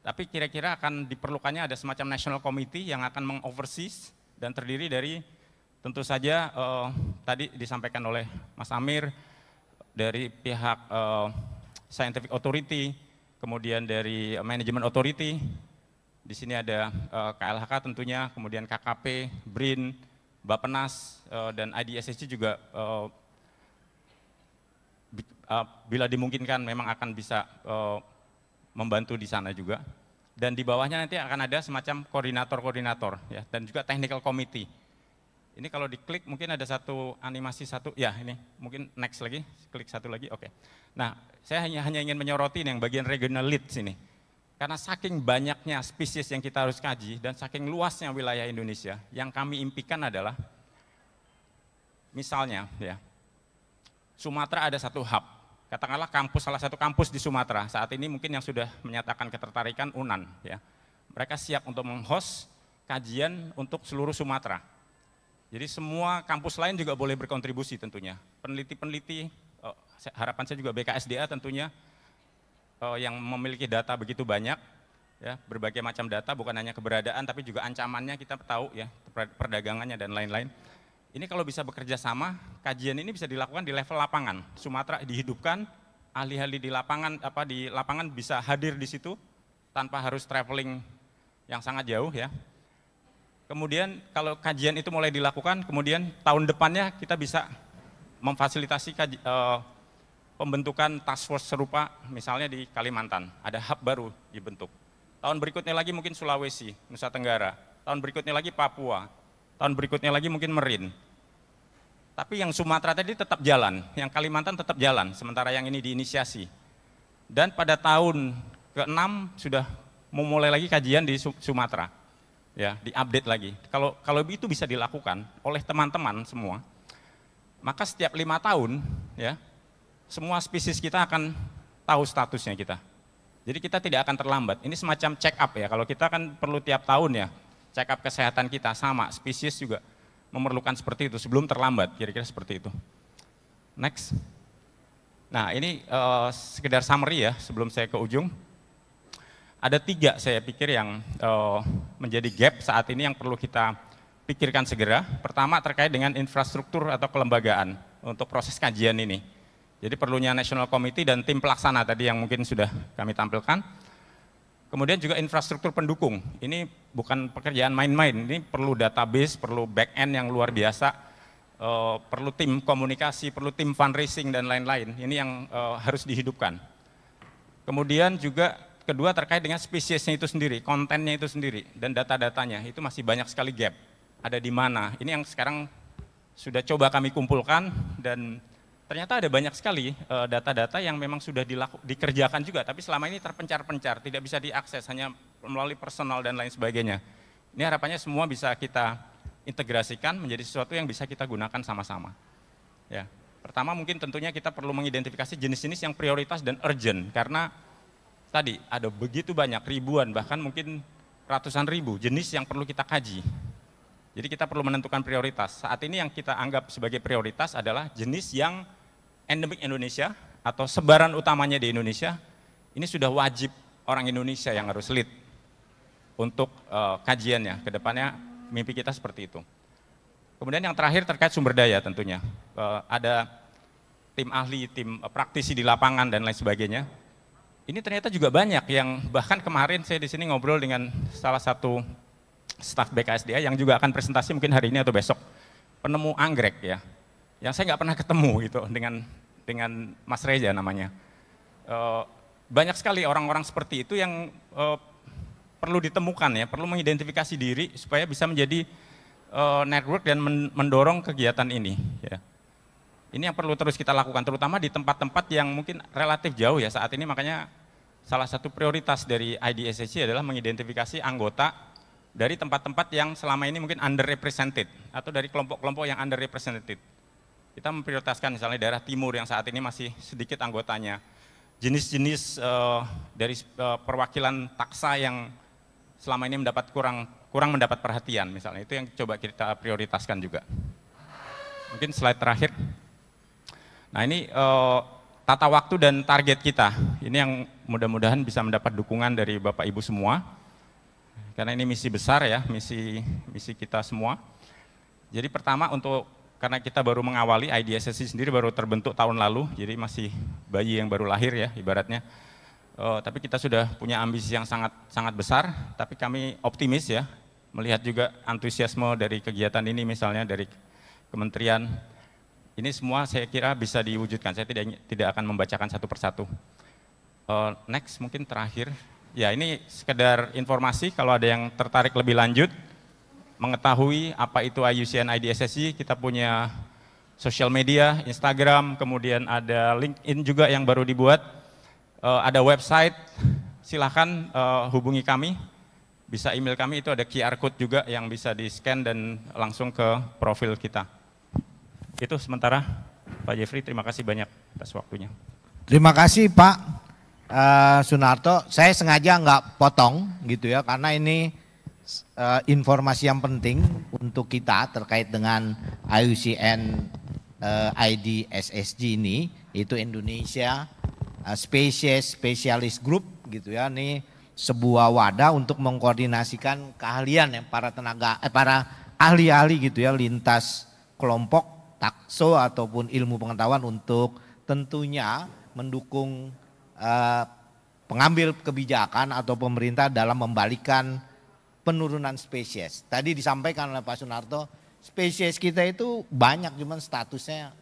Tapi kira-kira akan diperlukannya ada semacam national committee yang akan mengoversee dan terdiri dari tentu saja tadi disampaikan oleh Mas Amir, dari pihak scientific authority, kemudian dari management authority. Di sini ada KLHK tentunya, kemudian KKP, BRIN, Bappenas, dan IDSSC juga bila dimungkinkan memang akan bisa membantu di sana juga. Dan di bawahnya nanti akan ada semacam koordinator-koordinator ya, dan juga technical committee. Ini kalau diklik mungkin ada satu animasi satu, ya ini mungkin next lagi, klik satu lagi, oke. Nah, saya hanya ingin menyoroti yang bagian regional lead sini. Karena saking banyaknya spesies yang kita harus kaji dan saking luasnya wilayah Indonesia, yang kami impikan adalah, misalnya ya, Sumatera ada satu hub, katakanlah salah satu kampus di Sumatera, saat ini mungkin yang sudah menyatakan ketertarikan UNAN. Ya. Mereka siap untuk meng-host kajian untuk seluruh Sumatera. Jadi semua kampus lain juga boleh berkontribusi tentunya. Peneliti-peneliti, harapan saya juga BKSDA tentunya, yang memiliki data begitu banyak, ya, berbagai macam data, bukan hanya keberadaan, tapi juga ancamannya kita tahu, ya, perdagangannya dan lain-lain. Ini kalau bisa bekerja sama, kajian ini bisa dilakukan di level lapangan. Sumatera dihidupkan, ahli-ahli di lapangan bisa hadir di situ tanpa harus traveling yang sangat jauh, ya. Kemudian kalau kajian itu mulai dilakukan, kemudian tahun depannya kita bisa memfasilitasi pembentukan task force serupa misalnya di Kalimantan, ada hub baru dibentuk. tahun berikutnya lagi mungkin Sulawesi, Nusa Tenggara, tahun berikutnya lagi Papua, tahun berikutnya lagi mungkin Merin. Tapi yang Sumatera tadi tetap jalan, yang Kalimantan tetap jalan, sementara yang ini diinisiasi. Dan pada tahun ke-6 sudah memulai lagi kajian di Sumatera, ya, diupdate lagi. Kalau itu bisa dilakukan oleh teman-teman semua, maka setiap 5 tahun, ya, semua spesies kita akan tahu statusnya kita. Jadi kita tidak akan terlambat. Ini semacam check up ya. Kalau kita kan perlu tiap tahun ya, check up kesehatan kita sama, spesies juga memerlukan seperti itu sebelum terlambat, kira-kira seperti itu. Next. Nah ini sekedar summary ya sebelum saya ke ujung. Ada 3 saya pikir yang menjadi gap saat ini yang perlu kita pikirkan segera. Pertama terkait dengan infrastruktur atau kelembagaan untuk proses kajian ini. Jadi perlunya National Committee dan tim pelaksana tadi yang mungkin sudah kami tampilkan. Kemudian juga infrastruktur pendukung. Ini bukan pekerjaan main-main, ini perlu database, perlu back-end yang luar biasa, perlu tim komunikasi, perlu tim fundraising dan lain-lain. Ini yang harus dihidupkan. Kemudian juga kedua terkait dengan spesiesnya itu sendiri, kontennya itu sendiri, dan data-datanya. Itu masih banyak sekali gap. Ada di mana? Ini yang sekarang sudah coba kami kumpulkan dan ternyata ada banyak sekali data-data yang memang sudah dikerjakan juga, tapi selama ini terpencar-pencar, tidak bisa diakses, hanya melalui personal dan lain sebagainya. Ini harapannya semua bisa kita integrasikan menjadi sesuatu yang bisa kita gunakan sama-sama. Ya. Pertama mungkin tentunya kita perlu mengidentifikasi jenis-jenis yang prioritas dan urgent, karena tadi ada begitu banyak, ribuan, bahkan mungkin ratusan ribu jenis yang perlu kita kaji. Jadi kita perlu menentukan prioritas. Saat ini yang kita anggap sebagai prioritas adalah jenis yang endemik Indonesia atau sebaran utamanya di Indonesia, ini sudah wajib orang Indonesia yang harus lead untuk kajiannya. Kedepannya mimpi kita seperti itu. Kemudian yang terakhir terkait sumber daya tentunya. Ada tim ahli, tim praktisi di lapangan dan lain sebagainya. Ini ternyata juga banyak yang bahkan kemarin saya di sini ngobrol dengan salah satu staf BKSDA yang juga akan presentasi mungkin hari ini atau besok, penemu anggrek ya. Yang saya nggak pernah ketemu gitu dengan Mas Reza namanya. Banyak sekali orang-orang seperti itu yang perlu ditemukan ya, perlu mengidentifikasi diri supaya bisa menjadi network dan mendorong kegiatan ini. Ya. Ini yang perlu terus kita lakukan, terutama di tempat-tempat yang mungkin relatif jauh ya saat ini. Makanya salah satu prioritas dari IDSSC adalah mengidentifikasi anggota dari tempat-tempat yang selama ini mungkin underrepresented atau dari kelompok-kelompok yang underrepresented. Kita memprioritaskan misalnya daerah timur yang saat ini masih sedikit anggotanya, jenis-jenis dari perwakilan taksa yang selama ini kurang mendapat perhatian misalnya, itu yang coba kita prioritaskan juga. Mungkin slide terakhir. Nah ini tata waktu dan target kita, ini yang mudah-mudahan bisa mendapat dukungan dari Bapak Ibu semua, karena ini misi besar ya, misi kita semua. Jadi pertama karena kita baru mengawali, IDSSC sendiri baru terbentuk tahun lalu, jadi masih bayi yang baru lahir ya ibaratnya. Tapi kita sudah punya ambisi yang sangat besar, tapi kami optimis ya, melihat juga antusiasme dari kegiatan ini misalnya dari kementerian. Ini semua saya kira bisa diwujudkan, saya tidak akan membacakan satu persatu. Next mungkin terakhir, ya ini sekedar informasi kalau ada yang tertarik lebih lanjut, mengetahui apa itu IUCN IDSSC, kita punya sosial media, Instagram, kemudian ada LinkedIn juga yang baru dibuat, ada website, silahkan hubungi kami, bisa email kami, itu ada QR code juga yang bisa di-scan dan langsung ke profil kita. Itu sementara, Pak Jeffrey, terima kasih banyak atas waktunya. Terima kasih Pak Sunarto, saya sengaja nggak potong gitu ya, karena ini informasi yang penting untuk kita terkait dengan IUCN IDSSG ini, itu Indonesia Specialist Group gitu ya. Ini sebuah wadah untuk mengkoordinasikan keahlian ya, para ahli-ahli gitu ya, lintas kelompok, takso ataupun ilmu pengetahuan untuk tentunya mendukung pengambil kebijakan atau pemerintah dalam membalikkan penurunan spesies. Tadi disampaikan oleh Pak Sunarto, spesies kita itu banyak, cuman statusnya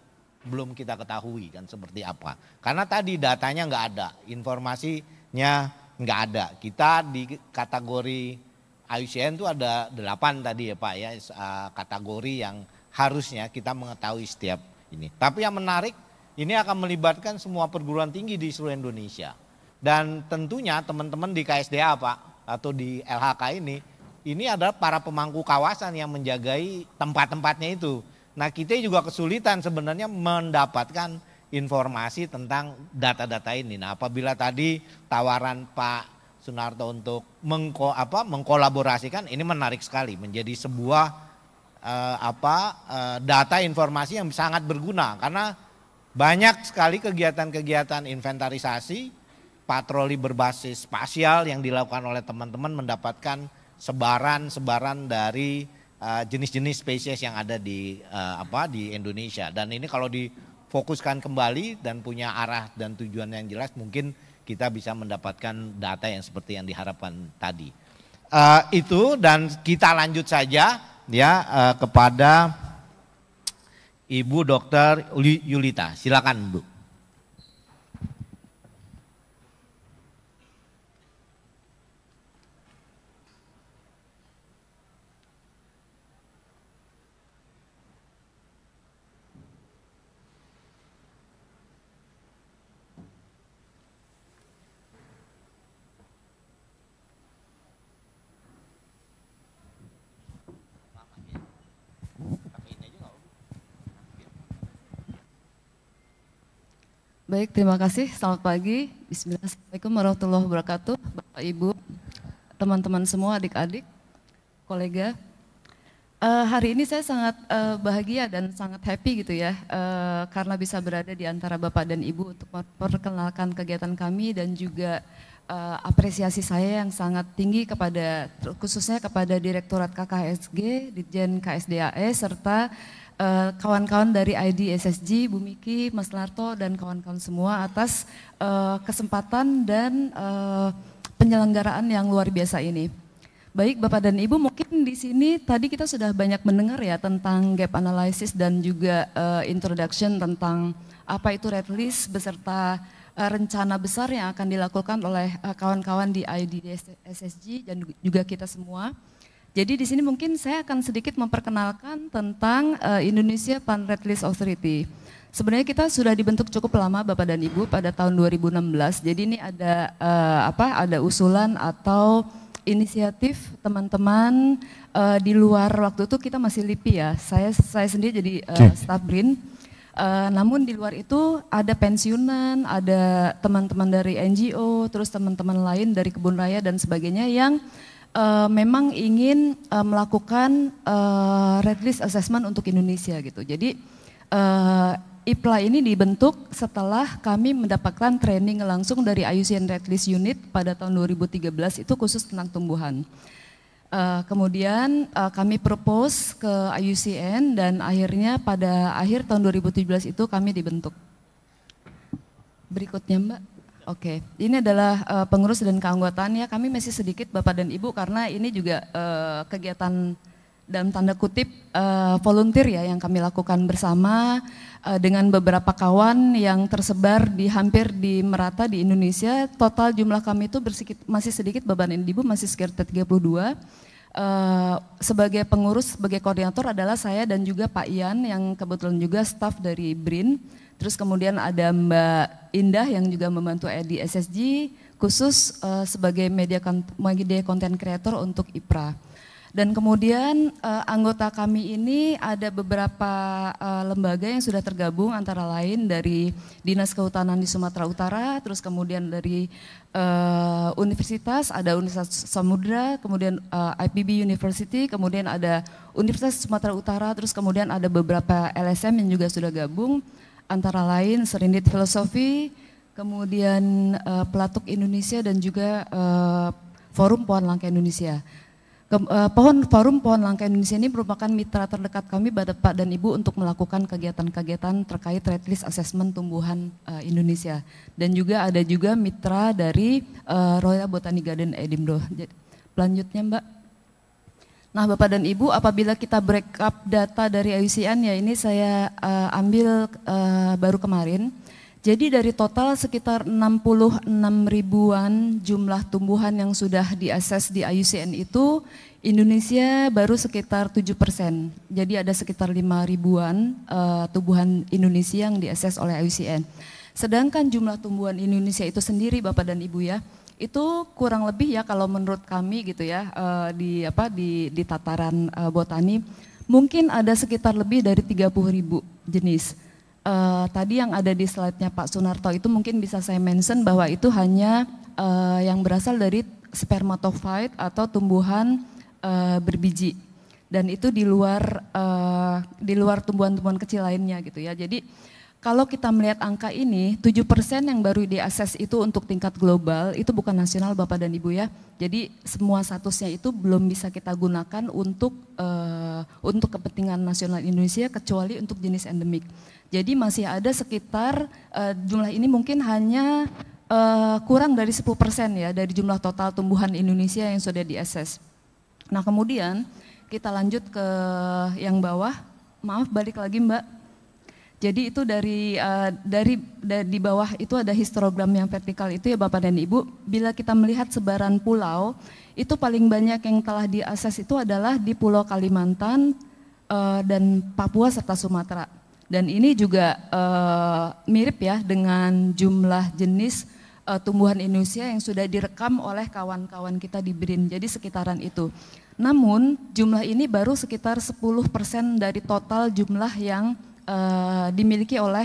belum kita ketahui kan seperti apa. Karena tadi datanya nggak ada, informasinya nggak ada. Kita di kategori IUCN itu ada 8 tadi ya Pak ya, kategori yang harusnya kita mengetahui setiap ini. Tapi yang menarik, ini akan melibatkan semua perguruan tinggi di seluruh Indonesia. Dan tentunya teman-teman di KSDA Pak, atau di LHK ini adalah para pemangku kawasan yang menjagai tempat-tempatnya itu. Nah kita juga kesulitan sebenarnya mendapatkan informasi tentang data-data ini. Nah apabila tadi tawaran Pak Sunarto untuk mengkolaborasikan, ini menarik sekali, menjadi sebuah data informasi yang sangat berguna, karena banyak sekali kegiatan-kegiatan inventarisasi, patroli berbasis spasial yang dilakukan oleh teman-teman, mendapatkan sebaran dari jenis-jenis spesies yang ada di Indonesia. Dan ini kalau difokuskan kembali dan punya arah dan tujuan yang jelas, mungkin kita bisa mendapatkan data yang seperti yang diharapkan tadi. Itu, dan kita lanjut saja ya kepada Ibu Dr. Yulita. Silakan Bu. Baik, terima kasih. Selamat pagi. Bismillah. Assalamualaikum warahmatullahi wabarakatuh. Bapak, Ibu, teman-teman semua, adik-adik, kolega. Hari ini saya sangat bahagia dan sangat happy gitu ya, karena bisa berada di antara Bapak dan Ibu untuk memperkenalkan kegiatan kami, dan juga apresiasi saya yang sangat tinggi kepada, khususnya kepada Direktorat KKSG, Ditjen KSDAE, serta kawan-kawan dari ID SSG, Bu Miki, Mas Larto, dan kawan-kawan semua atas kesempatan dan penyelenggaraan yang luar biasa ini. Baik Bapak dan Ibu, mungkin di sini tadi kita sudah banyak mendengar ya tentang gap analysis dan juga introduction tentang apa itu red list beserta rencana besar yang akan dilakukan oleh kawan-kawan di ID SSG dan juga kita semua. Jadi di sini mungkin saya akan sedikit memperkenalkan tentang Indonesia Pan Red List Authority. Sebenarnya kita sudah dibentuk cukup lama Bapak dan Ibu pada tahun 2016. Jadi ini ada ada usulan atau inisiatif teman-teman di luar, waktu itu kita masih LIPI ya. Saya sendiri jadi staff BRIN. Namun di luar itu ada pensiunan, ada teman-teman dari NGO, terus teman-teman lain dari kebun raya dan sebagainya yang memang ingin melakukan red list assessment untuk Indonesia gitu. Jadi IPLA ini dibentuk setelah kami mendapatkan training langsung dari IUCN Red List Unit pada tahun 2013, itu khusus tentang tumbuhan. Kemudian kami propose ke IUCN dan akhirnya pada akhir tahun 2017 itu kami dibentuk. Berikutnya Mbak. Oke, ini adalah pengurus dan keanggotaannya. Kami masih sedikit Bapak dan Ibu karena ini juga kegiatan dalam tanda kutip volunteer ya yang kami lakukan bersama dengan beberapa kawan yang tersebar di hampir di merata di Indonesia. Total jumlah kami itu masih sedikit Bapak dan Ibu, masih sekitar 32. Sebagai pengurus, sebagai koordinator adalah saya dan juga Pak Ian yang kebetulan juga staf dari BRIN. Terus kemudian ada Mbak Indah yang juga membantu di SSG khusus sebagai media content creator untuk IPRA. Dan kemudian anggota kami ini ada beberapa lembaga yang sudah tergabung, antara lain dari Dinas Kehutanan di Sumatera Utara, terus kemudian dari universitas, ada Universitas Samudra, kemudian IPB University, kemudian ada Universitas Sumatera Utara, terus kemudian ada beberapa LSM yang juga sudah gabung, antara lain Serindit Filosofi, kemudian Pelatuk Indonesia dan juga Forum Pohon Langka Indonesia. Forum Pohon Langka Indonesia ini merupakan mitra terdekat kami Bapak dan Ibu untuk melakukan kegiatan-kegiatan terkait red list assessment tumbuhan Indonesia. Dan juga ada juga mitra dari Royal Botanic Garden Edinburgh. Selanjutnya Mbak. Nah Bapak dan Ibu, apabila kita break up data dari IUCN ya, ini saya ambil baru kemarin. Jadi dari total sekitar 66 ribuan jumlah tumbuhan yang sudah diakses di IUCN itu, Indonesia baru sekitar 7%. Jadi ada sekitar 5 ribuan tumbuhan Indonesia yang diakses oleh IUCN. Sedangkan jumlah tumbuhan Indonesia itu sendiri Bapak dan Ibu ya, itu kurang lebih ya kalau menurut kami gitu ya, di tataran botani, mungkin ada sekitar lebih dari 30.000 jenis. Tadi yang ada di slide-nya Pak Sunarto itu mungkin bisa saya mention bahwa itu hanya yang berasal dari spermatophyte atau tumbuhan berbiji, dan itu di luar tumbuhan-tumbuhan kecil lainnya gitu ya. Jadi kalau kita melihat angka ini, 7% yang baru diakses itu untuk tingkat global, itu bukan nasional Bapak dan Ibu ya. Jadi semua statusnya itu belum bisa kita gunakan untuk kepentingan nasional Indonesia kecuali untuk jenis endemik. Jadi masih ada sekitar jumlah ini mungkin hanya kurang dari 10% ya dari jumlah total tumbuhan Indonesia yang sudah diakses. Nah kemudian kita lanjut ke yang bawah, maaf balik lagi Mbak. Jadi itu dari di bawah itu ada histogram yang vertikal itu ya Bapak dan Ibu. Bila kita melihat sebaran pulau, itu paling banyak yang telah diakses itu adalah di Pulau Kalimantan dan Papua serta Sumatera. Dan ini juga mirip ya dengan jumlah jenis tumbuhan Indonesia yang sudah direkam oleh kawan-kawan kita di BRIN. Jadi sekitaran itu. Namun jumlah ini baru sekitar 10% dari total jumlah yang dimiliki oleh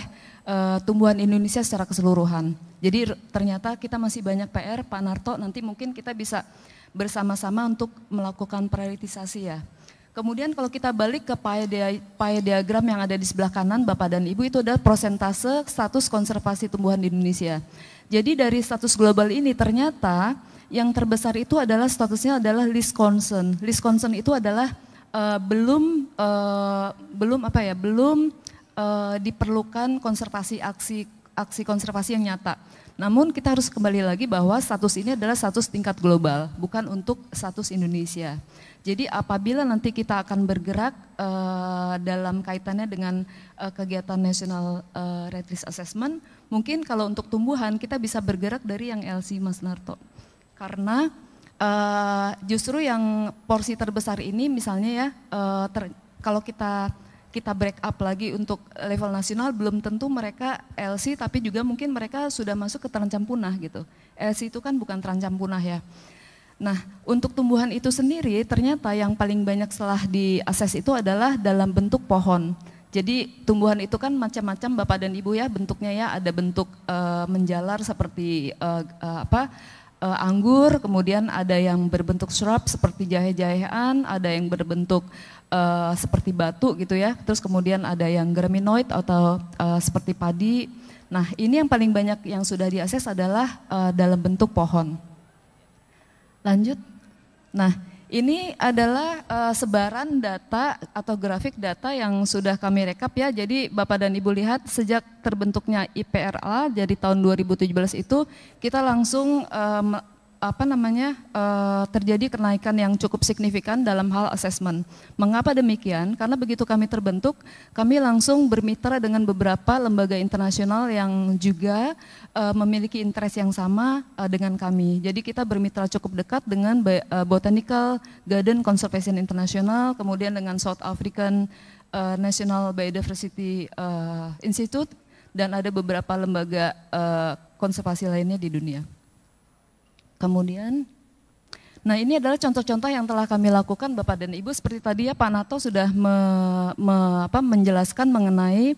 tumbuhan Indonesia secara keseluruhan. Jadi ternyata kita masih banyak PR, Pak Narto, nanti mungkin kita bisa bersama-sama untuk melakukan prioritisasi ya. Kemudian kalau kita balik ke pie diagram yang ada di sebelah kanan Bapak dan Ibu, itu adalah persentase status konservasi tumbuhan di Indonesia. Jadi dari status global ini ternyata yang terbesar itu adalah statusnya adalah list concern. List concern itu adalah belum diperlukan konservasi aksi konservasi yang nyata. Namun kita harus kembali lagi bahwa status ini adalah status tingkat global, bukan untuk status Indonesia. Jadi apabila nanti kita akan bergerak dalam kaitannya dengan kegiatan National Red List Assessment, mungkin kalau untuk tumbuhan kita bisa bergerak dari yang LC Mas Narto. Karena justru yang porsi terbesar ini misalnya ya, kalau kita break up lagi untuk level nasional, belum tentu mereka LC, tapi juga mungkin mereka sudah masuk ke terancam punah gitu. LC itu kan bukan terancam punah ya. Nah untuk tumbuhan itu sendiri ternyata yang paling banyak setelah diakses itu adalah dalam bentuk pohon. Jadi tumbuhan itu kan macam-macam Bapak dan Ibu ya bentuknya ya, ada bentuk menjalar seperti anggur, kemudian ada yang berbentuk shrub seperti jahe-jahean, ada yang berbentuk seperti batu gitu ya, terus kemudian ada yang graminoid atau seperti padi. Nah ini yang paling banyak yang sudah diakses adalah dalam bentuk pohon. Lanjut. Nah ini adalah sebaran data atau grafik data yang sudah kami rekap ya. Jadi Bapak dan Ibu lihat sejak terbentuknya IPRA dari tahun 2017 itu kita langsung terjadi kenaikan yang cukup signifikan dalam hal asesmen. Mengapa demikian? Karena begitu kami terbentuk, kami langsung bermitra dengan beberapa lembaga internasional yang juga memiliki interest yang sama dengan kami. Jadi kita bermitra cukup dekat dengan Botanical Garden Conservation International, kemudian dengan South African National Biodiversity Institute, dan ada beberapa lembaga konservasi lainnya di dunia. Kemudian, nah ini adalah contoh-contoh yang telah kami lakukan Bapak dan Ibu. Seperti tadi ya Pak Nato sudah menjelaskan mengenai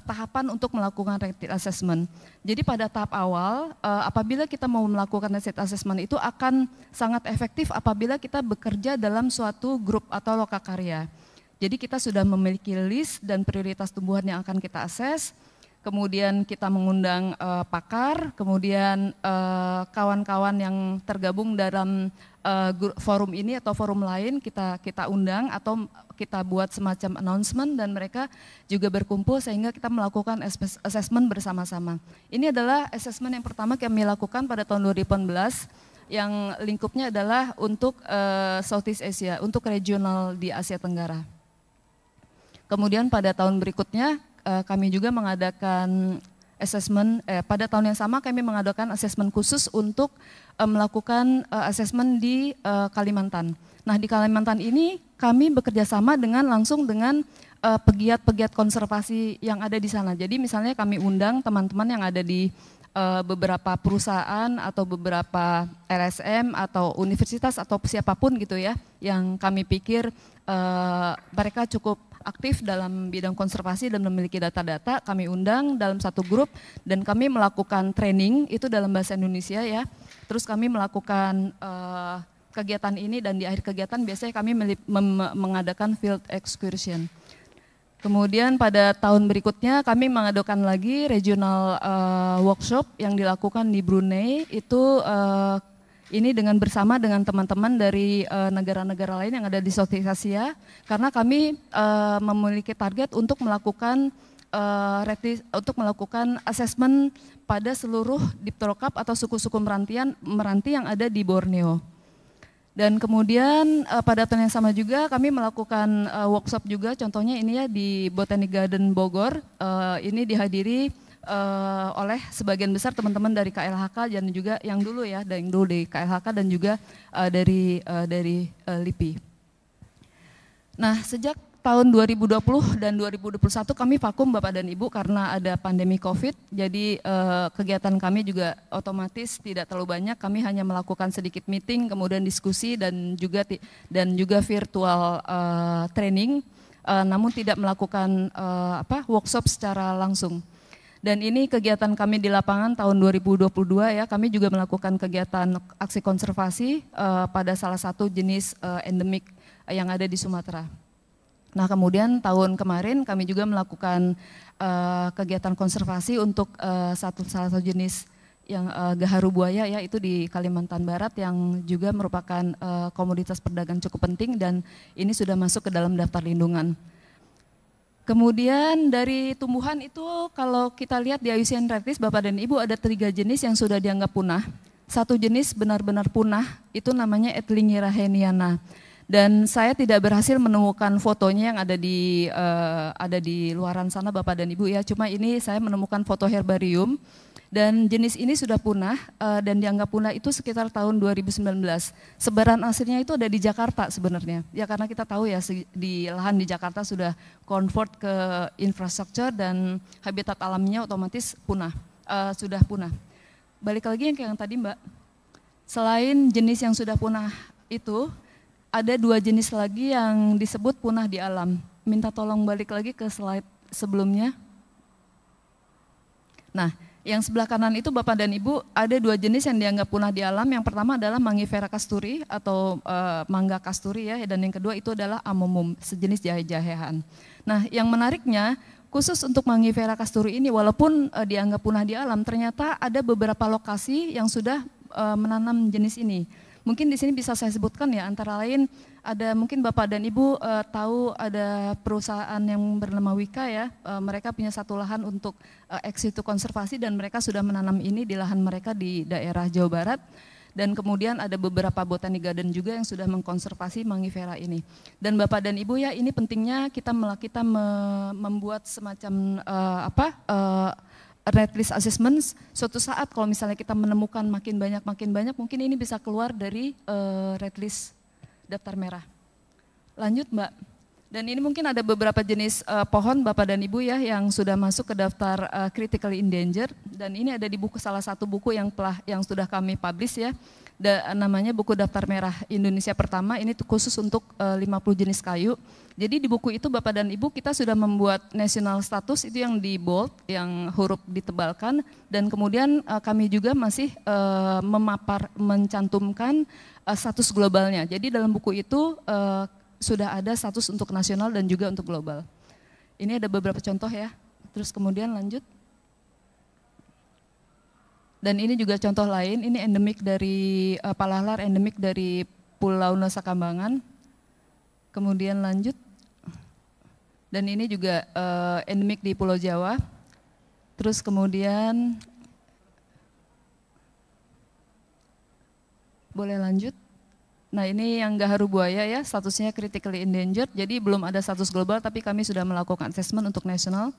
tahapan untuk melakukan Red List Assessment. Jadi pada tahap awal, apabila kita mau melakukan Red List Assessment itu akan sangat efektif apabila kita bekerja dalam suatu grup atau lokakarya. Jadi kita sudah memiliki list dan prioritas tumbuhan yang akan kita akses. Kemudian kita mengundang pakar, kemudian kawan-kawan yang tergabung dalam forum ini atau forum lain kita undang atau kita buat semacam announcement dan mereka juga berkumpul sehingga kita melakukan assessment bersama-sama. Ini adalah assessment yang pertama kami lakukan pada tahun 2018 yang lingkupnya adalah untuk Southeast Asia, untuk regional di Asia Tenggara. Kemudian pada tahun berikutnya kami juga mengadakan pada tahun yang sama kami mengadakan asesmen khusus untuk melakukan asesmen di Kalimantan. Nah di Kalimantan ini kami bekerja sama langsung dengan pegiat-pegiat konservasi yang ada di sana. Jadi misalnya kami undang teman-teman yang ada di beberapa perusahaan atau beberapa LSM atau universitas atau siapapun gitu ya, yang kami pikir mereka cukup aktif dalam bidang konservasi dan memiliki data-data, kami undang dalam satu grup dan kami melakukan training itu dalam bahasa Indonesia ya. Terus kami melakukan kegiatan ini dan di akhir kegiatan biasanya kami mengadakan field excursion. Kemudian pada tahun berikutnya kami mengadakan lagi regional workshop yang dilakukan di Brunei, itu ini bersama dengan teman-teman dari negara-negara lain yang ada di Southeast Asia, karena kami memiliki target untuk melakukan asesmen pada seluruh Dipterocarp atau suku-suku meranti yang ada di Borneo. Dan kemudian pada tahun yang sama juga kami melakukan workshop juga, contohnya ini ya di Botanic Garden Bogor, ini dihadiri oleh sebagian besar teman-teman dari KLHK dan juga yang dulu di KLHK dan juga dari LIPI. Nah sejak tahun 2020 dan 2021 kami vakum Bapak dan Ibu karena ada pandemi COVID, jadi kegiatan kami juga otomatis tidak terlalu banyak, kami hanya melakukan sedikit meeting, kemudian diskusi dan juga virtual training, namun tidak melakukan workshop secara langsung. Dan ini kegiatan kami di lapangan tahun 2022 ya, kami juga melakukan kegiatan aksi konservasi pada salah satu jenis endemik yang ada di Sumatera. Nah kemudian tahun kemarin kami juga melakukan kegiatan konservasi untuk salah satu jenis yang gaharu buaya ya, itu di Kalimantan Barat yang juga merupakan komoditas perdagangan cukup penting dan ini sudah masuk ke dalam daftar lindungan. Kemudian dari tumbuhan itu kalau kita lihat di IUCN Red List Bapak dan Ibu ada 3 jenis yang sudah dianggap punah. Satu jenis benar-benar punah itu namanya Etlingera heniana. Dan saya tidak berhasil menemukan fotonya yang ada di luaran sana Bapak dan Ibu ya. Cuma ini saya menemukan foto herbarium dan jenis ini sudah punah dan dianggap punah itu sekitar tahun 2019. Sebaran aslinya itu ada di Jakarta sebenarnya. Ya karena kita tahu ya di lahan di Jakarta sudah convert ke infrastruktur dan habitat alamnya otomatis punah, sudah punah. Balik lagi yang tadi Mbak, selain jenis yang sudah punah itu, ada 2 jenis lagi yang disebut punah di alam. Minta tolong balik lagi ke slide sebelumnya. Nah, yang sebelah kanan itu Bapak dan Ibu ada 2 jenis yang dianggap punah di alam. Yang pertama adalah Mangifera casturi atau mangga kasturi ya, dan yang kedua itu adalah Amomum, sejenis jahe-jahean. Nah, yang menariknya khusus untuk Mangifera casturi ini walaupun dianggap punah di alam, ternyata ada beberapa lokasi yang sudah menanam jenis ini. Mungkin di sini bisa saya sebutkan ya, antara lain ada mungkin Bapak dan Ibu tahu ada perusahaan yang bernama Wika ya, mereka punya satu lahan untuk ex situ konservasi dan mereka sudah menanam ini di lahan mereka di daerah Jawa Barat. Dan kemudian ada beberapa botanic garden juga yang sudah mengkonservasi Mangifera ini. Dan Bapak dan Ibu ya, ini pentingnya kita membuat semacam Red List Assessments. Suatu saat kalau misalnya kita menemukan makin banyak, mungkin ini bisa keluar dari Red List daftar merah. Lanjut Mbak. Dan ini mungkin ada beberapa jenis pohon Bapak dan Ibu ya yang sudah masuk ke daftar critically endangered. Dan ini ada di salah satu buku yang sudah kami publish ya. Namanya buku daftar merah Indonesia pertama, ini khusus untuk 50 jenis kayu. Jadi di buku itu Bapak dan Ibu kita sudah membuat national status, itu yang di bold, yang huruf ditebalkan, dan kemudian kami juga masih mencantumkan status globalnya. Jadi dalam buku itu sudah ada status untuk nasional dan juga untuk global. Ini ada beberapa contoh ya, terus kemudian lanjut. Dan ini juga contoh lain, ini endemik dari Palahlar, endemik dari Pulau Nusa Kambangan. Kemudian lanjut. Dan ini juga endemik di Pulau Jawa. Terus kemudian, boleh lanjut. Nah ini yang gaharu buaya ya, statusnya critically endangered, jadi belum ada status global tapi kami sudah melakukan assessment untuk nasional.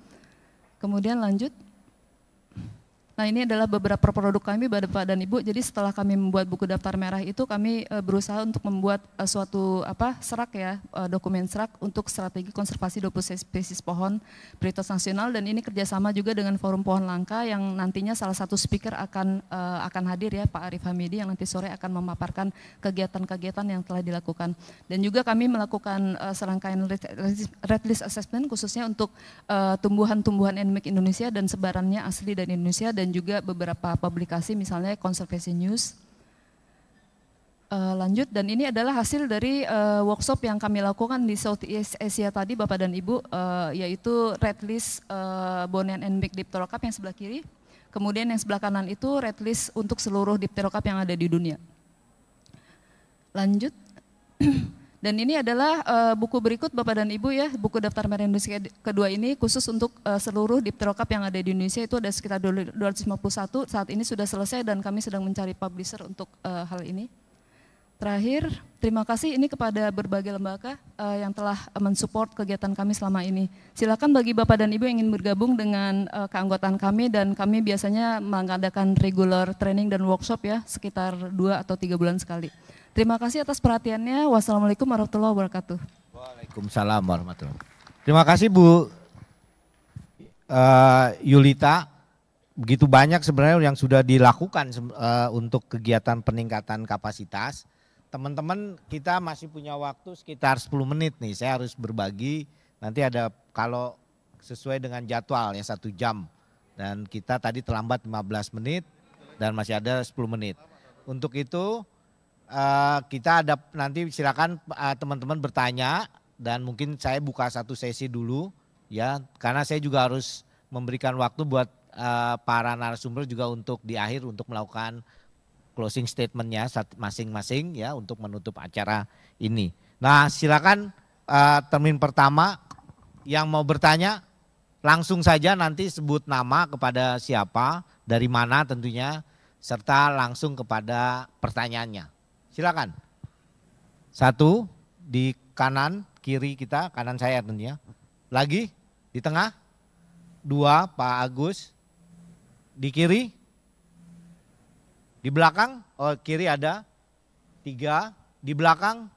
Kemudian lanjut. Nah, ini adalah beberapa produk kami, Bapak dan Ibu. Jadi setelah kami membuat buku daftar merah itu, kami berusaha untuk membuat suatu serak ya, dokumen serak untuk strategi konservasi 20 spesies pohon prioritas nasional, dan ini kerjasama juga dengan Forum Pohon Langka yang nantinya salah satu speaker akan hadir ya, Pak Arif Hamidi, yang nanti sore akan memaparkan kegiatan-kegiatan yang telah dilakukan. Dan juga kami melakukan serangkaian red list assessment khususnya untuk tumbuhan-tumbuhan endemik Indonesia dan sebarannya asli dari Indonesia, dan juga beberapa publikasi misalnya Conservation News. Lanjut, dan ini adalah hasil dari workshop yang kami lakukan di Southeast Asia tadi Bapak dan Ibu, yaitu red list Bornean endemic Dipterocarp yang sebelah kiri, kemudian yang sebelah kanan itu red list untuk seluruh Dipterocarp yang ada di dunia. Lanjut. Dan ini adalah buku berikut Bapak dan Ibu ya, buku daftar merah Indonesia kedua ini khusus untuk seluruh Dipterocarp yang ada di Indonesia, itu ada sekitar 251, saat ini sudah selesai dan kami sedang mencari publisher untuk hal ini. Terakhir, terima kasih ini kepada berbagai lembaga yang telah mensupport kegiatan kami selama ini. Silakan bagi Bapak dan Ibu yang ingin bergabung dengan keanggotaan kami, dan kami biasanya mengadakan regular training dan workshop ya, sekitar 2 atau 3 bulan sekali. Terima kasih atas perhatiannya. Wassalamualaikum warahmatullahi wabarakatuh. Waalaikumsalam warahmatullahi wabarakatuh. Terima kasih Bu Yulita. Begitu banyak sebenarnya yang sudah dilakukan untuk kegiatan peningkatan kapasitas. Teman-teman, kita masih punya waktu sekitar 10 menit nih. Saya harus berbagi. Nanti ada kalau sesuai dengan jadwal ya 1 jam. Dan kita tadi terlambat 15 menit dan masih ada 10 menit. Untuk itu kita ada nanti silakan teman-teman bertanya, dan mungkin saya buka satu sesi dulu ya, karena saya juga harus memberikan waktu buat para narasumber juga untuk di akhir untuk melakukan closing statementnya masing-masing ya, untuk menutup acara ini. Nah, silakan termin pertama yang mau bertanya langsung saja, nanti sebut nama kepada siapa, dari mana tentunya, serta langsung kepada pertanyaannya. Silakan. 1 di kanan kiri kita, kanan saya tentunya. Lagi di tengah. 2 Pak Agus. Di kiri. Di belakang, oh kiri ada. 3 di belakang.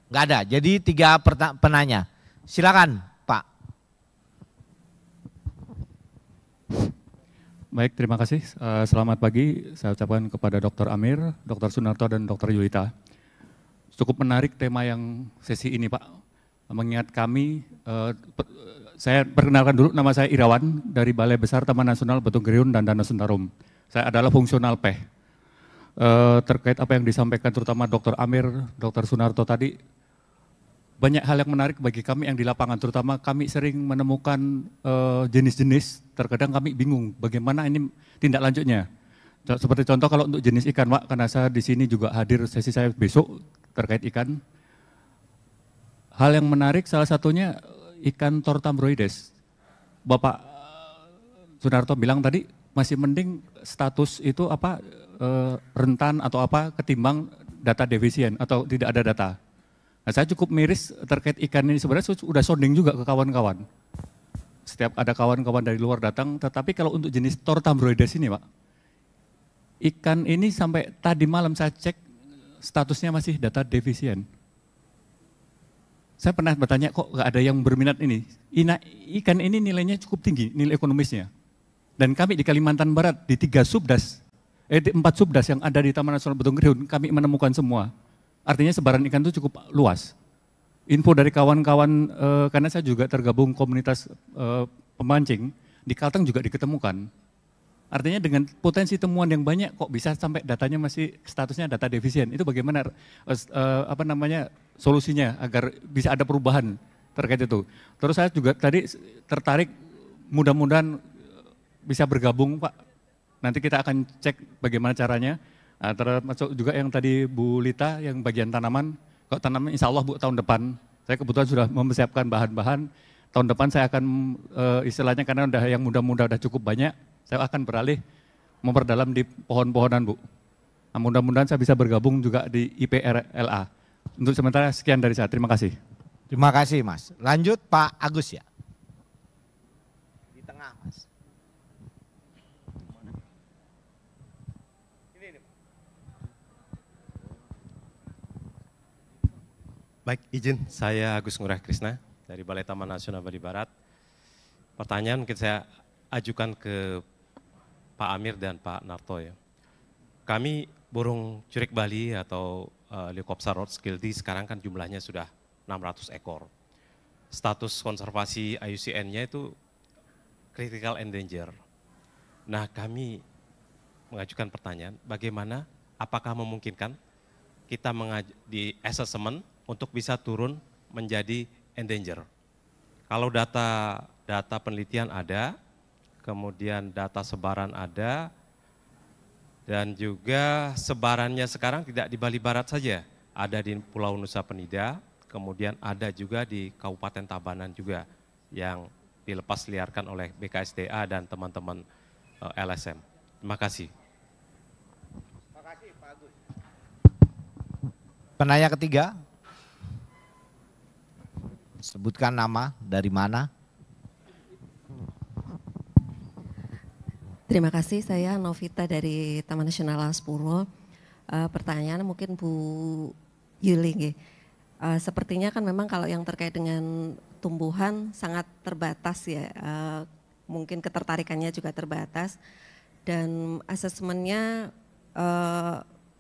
Enggak ada. Jadi 3 penanya. Silakan Pak. Baik, terima kasih. Selamat pagi, saya ucapkan kepada Dr. Amir, Dr. Sunarto, dan Dr. Yulita. Cukup menarik tema yang sesi ini Pak. Mengingat kami, saya perkenalkan dulu, nama saya Irawan dari Balai Besar Taman Nasional Betung Gerihun dan Danau Sentarum. Saya adalah fungsional PEH. Terkait apa yang disampaikan terutama Dr. Amir, Dr. Sunarto tadi, banyak hal yang menarik bagi kami yang di lapangan, terutama kami sering menemukan jenis-jenis, terkadang kami bingung bagaimana ini tindak lanjutnya. Seperti contoh kalau untuk jenis ikan Pak, karena saya di sini juga hadir sesi saya besok terkait ikan. Hal yang menarik salah satunya ikan Tortamroides. Bapak Sunarto bilang tadi masih mending status itu apa rentan atau apa ketimbang data defisien atau tidak ada data. Nah, saya cukup miris terkait ikan ini, sebenarnya sudah sounding juga ke kawan-kawan. Setiap ada kawan-kawan dari luar datang, tetapi kalau untuk jenis Tortamroides ini Pak, ikan ini sampai tadi malam saya cek statusnya masih data defisien. Saya pernah bertanya kok nggak ada yang berminat ini. Ikan ini nilainya cukup tinggi, nilai ekonomisnya. Dan kami di Kalimantan Barat di 4 subdas yang ada di Taman Nasional Betung Gerihun, kami menemukan semua. Artinya sebaran ikan itu cukup luas. Info dari kawan-kawan, karena saya juga tergabung komunitas pemancing, di Kalteng juga diketemukan. Artinya dengan potensi temuan yang banyak kok bisa sampai datanya masih statusnya data defisien. Itu bagaimana solusinya agar bisa ada perubahan terkait itu. Terus saya juga tadi tertarik, mudah-mudahan bisa bergabung Pak. Nanti kita akan cek bagaimana caranya. Nah, termasuk juga yang tadi Bu Lita yang bagian tanaman, kalau tanaman insya Allah Bu tahun depan, saya kebetulan sudah mempersiapkan bahan-bahan, tahun depan saya akan istilahnya karena udah yang muda-muda udah cukup banyak, saya akan beralih memperdalam di pohon-pohonan Bu. Nah, mudah-mudahan saya bisa bergabung juga di IPRLA. Untuk sementara sekian dari saya, terima kasih. Terima kasih Mas. Lanjut Pak Agus ya. Di tengah Mas. Baik, izin saya Agus Ngurah Krisna dari Balai Taman Nasional Bali Barat. Pertanyaan mungkin saya ajukan ke Pak Amir dan Pak Narto ya. Kami burung curik Bali atau Leucopsa rothschildi sekarang kan jumlahnya sudah 600 ekor. Status konservasi IUCN-nya itu critical endanger. Nah, kami mengajukan pertanyaan, bagaimana, apakah memungkinkan kita di assessment untuk bisa turun menjadi endanger. Kalau data penelitian ada, kemudian data sebaran ada, dan juga sebarannya sekarang tidak di Bali Barat saja, ada di Pulau Nusa Penida, kemudian ada juga di Kabupaten Tabanan juga yang dilepas liarkan oleh BKSDA dan teman-teman LSM. Terima kasih. Terima kasih Pak Agus. Penanya ketiga. Sebutkan nama, dari mana? Terima kasih, saya Novita dari Taman Nasional Alas Purwo. Pertanyaan mungkin Bu Yuli. Sepertinya kan memang kalau yang terkait dengan tumbuhan sangat terbatas ya, mungkin ketertarikannya juga terbatas dan asesmennya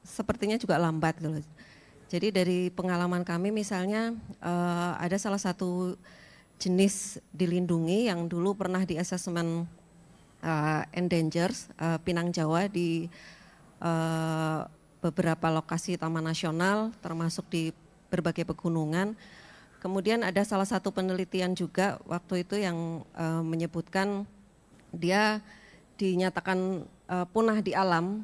sepertinya juga lambat gitu. Jadi dari pengalaman kami misalnya ada salah satu jenis dilindungi yang dulu pernah di asesmen endangered Pinang Jawa di beberapa lokasi taman nasional termasuk di berbagai pegunungan. Kemudian ada salah satu penelitian juga waktu itu yang menyebutkan dia dinyatakan punah di alam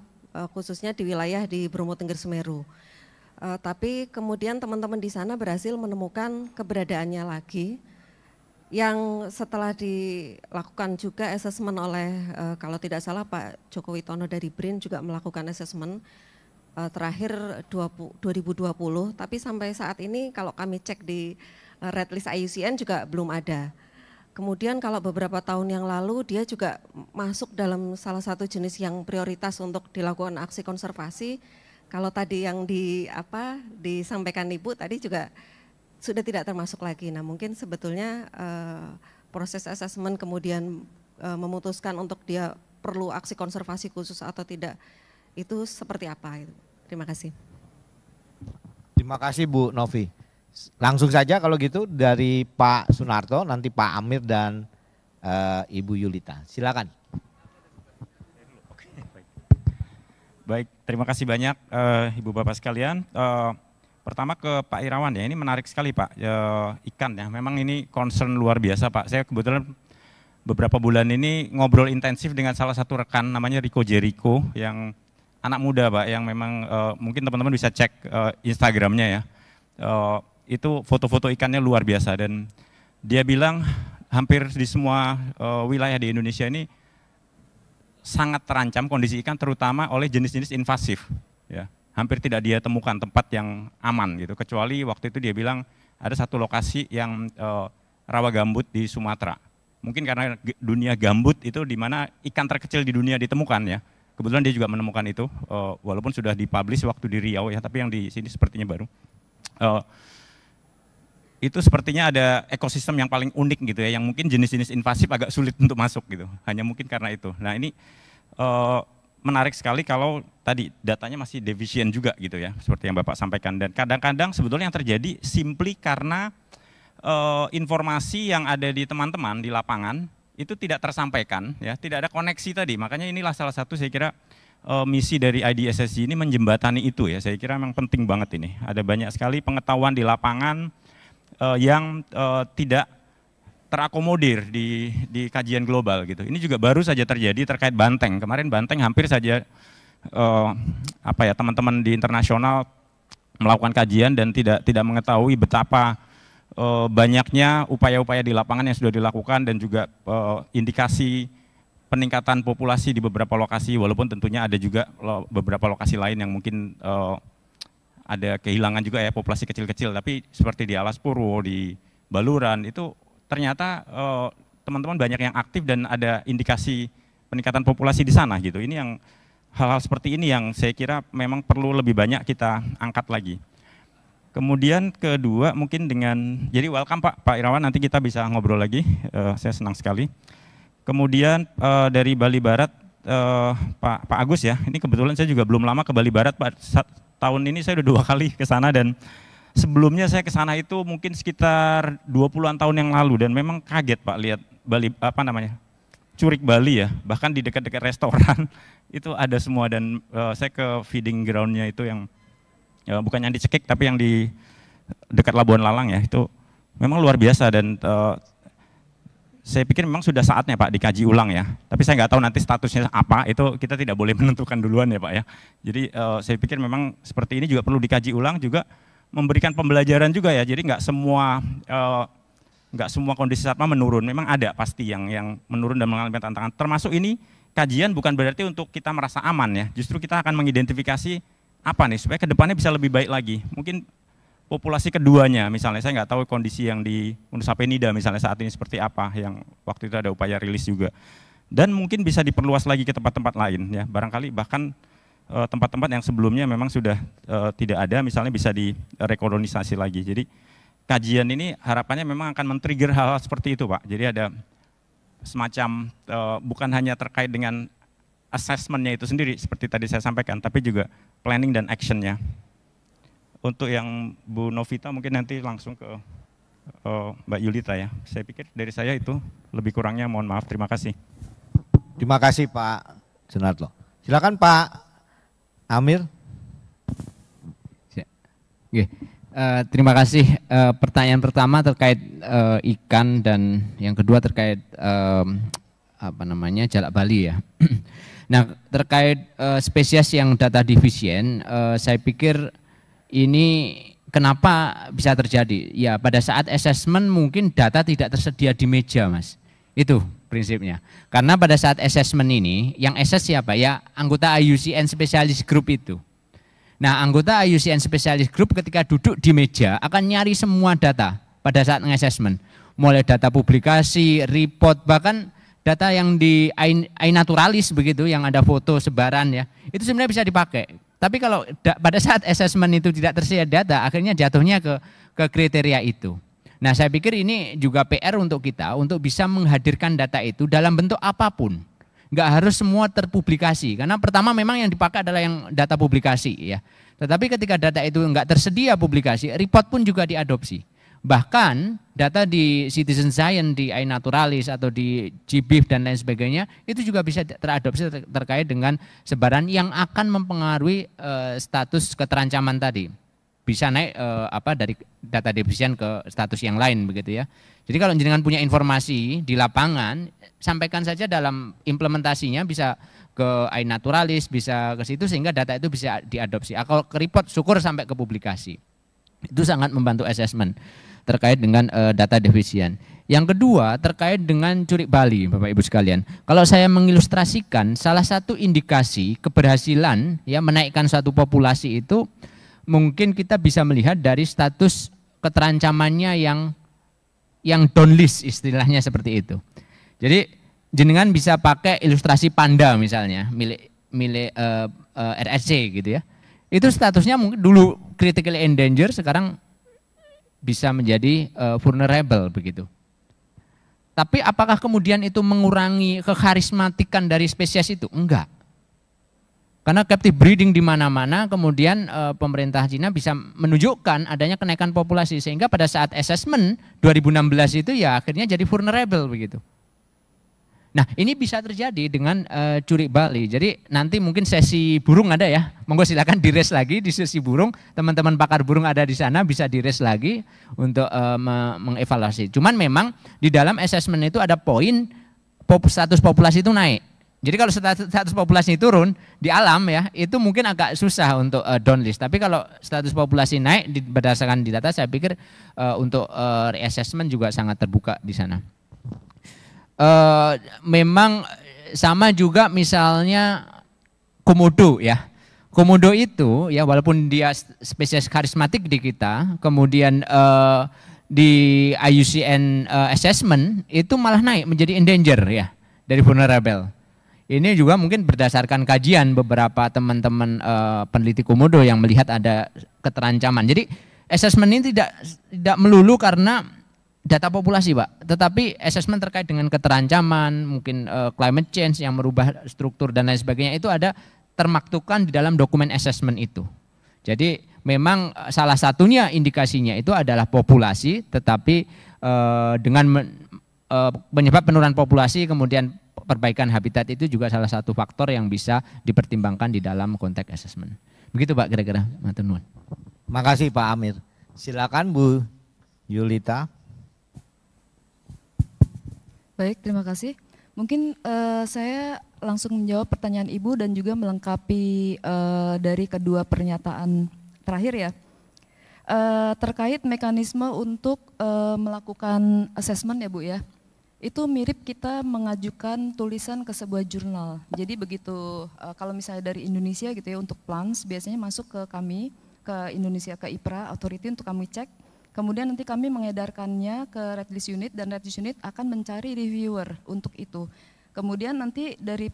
khususnya di wilayah di Bromo Tengger Semeru. Tapi kemudian teman-teman di sana berhasil menemukan keberadaannya lagi yang setelah dilakukan juga asesmen oleh kalau tidak salah Pak Joko Witono dari BRIN juga melakukan asesmen terakhir 2020, tapi sampai saat ini kalau kami cek di red list IUCN juga belum ada. Kemudian kalau beberapa tahun yang lalu dia juga masuk dalam salah satu jenis yang prioritas untuk dilakukan aksi konservasi. Kalau tadi yang disampaikan Ibu tadi juga sudah tidak termasuk lagi. Nah mungkin sebetulnya proses asesmen kemudian memutuskan untuk dia perlu aksi konservasi khusus atau tidak itu seperti apa? Terima kasih. Terima kasih Bu Novi. Langsung saja kalau gitu dari Pak Sunarto, nanti Pak Amir dan Ibu Yulita. Silakan. Baik, terima kasih banyak Ibu Bapak sekalian. Pertama ke Pak Irawan ya, ini menarik sekali Pak, ikan ya, memang ini concern luar biasa Pak. Saya kebetulan beberapa bulan ini ngobrol intensif dengan salah satu rekan namanya Rico Jericho yang anak muda Pak, yang memang mungkin teman-teman bisa cek Instagramnya ya. Itu foto-foto ikannya luar biasa dan dia bilang hampir di semua wilayah di Indonesia ini sangat terancam kondisi ikan terutama oleh jenis-jenis invasif ya. Hampir tidak dia temukan tempat yang aman gitu, kecuali waktu itu dia bilang ada satu lokasi yang rawa gambut di Sumatera. Mungkin karena dunia gambut itu di mana ikan terkecil di dunia ditemukan ya. Kebetulan dia juga menemukan itu, walaupun sudah dipublish waktu di Riau ya, tapi yang di sini sepertinya baru. Itu sepertinya ada ekosistem yang paling unik gitu ya, yang mungkin jenis-jenis invasif agak sulit untuk masuk gitu, hanya mungkin karena itu. Nah ini menarik sekali kalau tadi datanya masih deficient juga gitu ya, seperti yang Bapak sampaikan. Dan kadang-kadang sebetulnya yang terjadi simply karena informasi yang ada di teman-teman di lapangan itu tidak tersampaikan ya, tidak ada koneksi tadi. Makanya inilah salah satu saya kira misi dari IDSSG ini menjembatani itu ya, saya kira memang penting banget ini. Ada banyak sekali pengetahuan di lapangan yang tidak terakomodir di kajian global gitu. Ini juga baru saja terjadi terkait banteng. Kemarin banteng hampir saja teman-teman di internasional melakukan kajian dan tidak mengetahui betapa banyaknya upaya-upaya di lapangan yang sudah dilakukan dan juga indikasi peningkatan populasi di beberapa lokasi, walaupun tentunya ada juga beberapa lokasi lain yang mungkin ada kehilangan juga ya populasi kecil-kecil, tapi seperti di Alas Purwo, di Baluran itu ternyata teman-teman banyak yang aktif dan ada indikasi peningkatan populasi di sana gitu. Ini yang hal-hal seperti ini yang saya kira memang perlu lebih banyak kita angkat lagi. Kemudian kedua mungkin jadi welcome Pak Irawan, nanti kita bisa ngobrol lagi, saya senang sekali. Kemudian dari Bali Barat, Pak Agus ya, ini kebetulan saya juga belum lama ke Bali Barat Pak, tahun ini saya udah 2 kali ke sana dan sebelumnya saya ke sana itu mungkin sekitar 20-an tahun yang lalu dan memang kaget Pak lihat Bali, Curik Bali ya, bahkan di dekat-dekat restoran itu ada semua dan saya ke feeding groundnya itu yang bukan yang di Cekik tapi yang di dekat Labuan Lalang ya, itu memang luar biasa dan saya pikir memang sudah saatnya Pak dikaji ulang ya, tapi saya nggak tahu nanti statusnya apa, itu kita tidak boleh menentukan duluan ya Pak ya. Jadi saya pikir memang seperti ini juga perlu dikaji ulang, juga memberikan pembelajaran juga ya, jadi nggak semua kondisi satwa menurun, memang ada pasti yang menurun dan mengalami tantangan, termasuk ini kajian bukan berarti untuk kita merasa aman ya, justru kita akan mengidentifikasi apa nih supaya kedepannya bisa lebih baik lagi. Mungkin populasi keduanya misalnya, saya nggak tahu kondisi yang di Nusa Penida misalnya saat ini seperti apa, yang waktu itu ada upaya rilis juga. Dan mungkin bisa diperluas lagi ke tempat-tempat lain ya, barangkali bahkan tempat-tempat yang sebelumnya memang sudah tidak ada, misalnya bisa direkolonisasi lagi. Jadi kajian ini harapannya memang akan men-trigger hal-hal seperti itu Pak. Jadi ada semacam bukan hanya terkait dengan assessment-nya itu sendiri seperti tadi saya sampaikan, tapi juga planning dan action-nya. Untuk yang Bu Novita mungkin nanti langsung ke Mbak Yulita ya. Saya pikir dari saya itu lebih kurangnya, mohon maaf, terima kasih. Terima kasih Pak Sunarto. Silakan Pak Amir. Terima kasih. Pertanyaan pertama terkait ikan dan yang kedua terkait jalak Bali ya. Nah, terkait spesies yang data defisien, saya pikir ini kenapa bisa terjadi? Ya, pada saat assessment mungkin data tidak tersedia di meja, Mas. Itu prinsipnya. Karena pada saat assessment ini, yang assess siapa? Ya, anggota IUCN Specialist Group itu. Nah, anggota IUCN Specialist Group ketika duduk di meja akan nyari semua data pada saat nge-assessment. Mulai data publikasi, report, bahkan data yang di iNaturalis begitu, yang ada foto sebaran ya, itu sebenarnya bisa dipakai. Tapi kalau pada saat assessment itu tidak tersedia data, akhirnya jatuhnya ke kriteria itu. Nah, saya pikir ini juga PR untuk kita untuk bisa menghadirkan data itu dalam bentuk apapun. Nggak harus semua terpublikasi, karena pertama memang yang dipakai adalah yang data publikasi ya. Tetapi ketika data itu nggak tersedia publikasi, report pun juga diadopsi. Bahkan data di Citizen Science, di iNaturalis atau di GBIF dan lain sebagainya itu juga bisa teradopsi terkait dengan sebaran yang akan mempengaruhi status keterancaman tadi. Bisa naik dari data defisien ke status yang lain begitu ya. Jadi kalau jenengan punya informasi di lapangan, sampaikan saja dalam implementasinya, bisa ke iNaturalis, bisa ke situ sehingga data itu bisa diadopsi. Kalau ke report syukur sampai ke publikasi. Itu sangat membantu assessment terkait dengan data defisien. Yang kedua terkait dengan Curik Bali, Bapak Ibu sekalian. Kalau saya mengilustrasikan salah satu indikasi keberhasilan ya menaikkan suatu populasi itu, mungkin kita bisa melihat dari status keterancamannya yang down list, istilahnya seperti itu. Jadi jenengan bisa pakai ilustrasi panda misalnya milik RSC gitu ya. Itu statusnya mungkin dulu critically endangered, sekarang bisa menjadi vulnerable begitu. Tapi apakah kemudian itu mengurangi kekarismatikan dari spesies itu? Enggak. Karena captive breeding di mana-mana, kemudian pemerintah Cina bisa menunjukkan adanya kenaikan populasi sehingga pada saat assessment 2016 itu ya akhirnya jadi vulnerable begitu. Nah, ini bisa terjadi dengan Curik Bali. Jadi nanti mungkin sesi burung ada ya. Monggo silakan di-raise lagi di sesi burung. Teman-teman pakar burung ada di sana bisa di-raise lagi untuk mengevaluasi. Cuman memang di dalam assessment itu ada poin status populasi itu naik. Jadi kalau status populasi turun di alam ya, itu mungkin agak susah untuk down list. Tapi kalau status populasi naik berdasarkan di data, saya pikir untuk reassessment juga sangat terbuka di sana. Memang sama juga misalnya komodo ya. Komodo itu ya walaupun dia spesies karismatik di kita, kemudian di IUCN assessment itu malah naik menjadi endanger ya, dari vulnerable. Ini juga mungkin berdasarkan kajian beberapa teman-teman peneliti komodo yang melihat ada keterancaman. Jadi assessment ini tidak melulu karena data populasi, Pak, tetapi assessment terkait dengan keterancaman, mungkin climate change yang merubah struktur dan lain sebagainya, itu ada termaktukan di dalam dokumen assessment itu. Jadi memang salah satunya indikasinya itu adalah populasi, tetapi dengan penyebab penurunan populasi kemudian perbaikan habitat itu juga salah satu faktor yang bisa dipertimbangkan di dalam konteks assessment. Begitu Pak kira-kira, matur nuwun. Makasih Pak Amir. Silakan Bu Yulita. Baik, terima kasih. Mungkin saya langsung menjawab pertanyaan Ibu dan juga melengkapi dari kedua pernyataan terakhir ya. Terkait mekanisme untuk melakukan assessment ya Bu ya. Itu mirip kita mengajukan tulisan ke sebuah jurnal. Jadi begitu kalau misalnya dari Indonesia gitu ya untuk plans biasanya masuk ke kami, ke Indonesia, ke IPRA, authority untuk kami cek. Kemudian nanti kami mengedarkannya ke Red List Unit dan Red List Unit akan mencari reviewer untuk itu. Kemudian nanti dari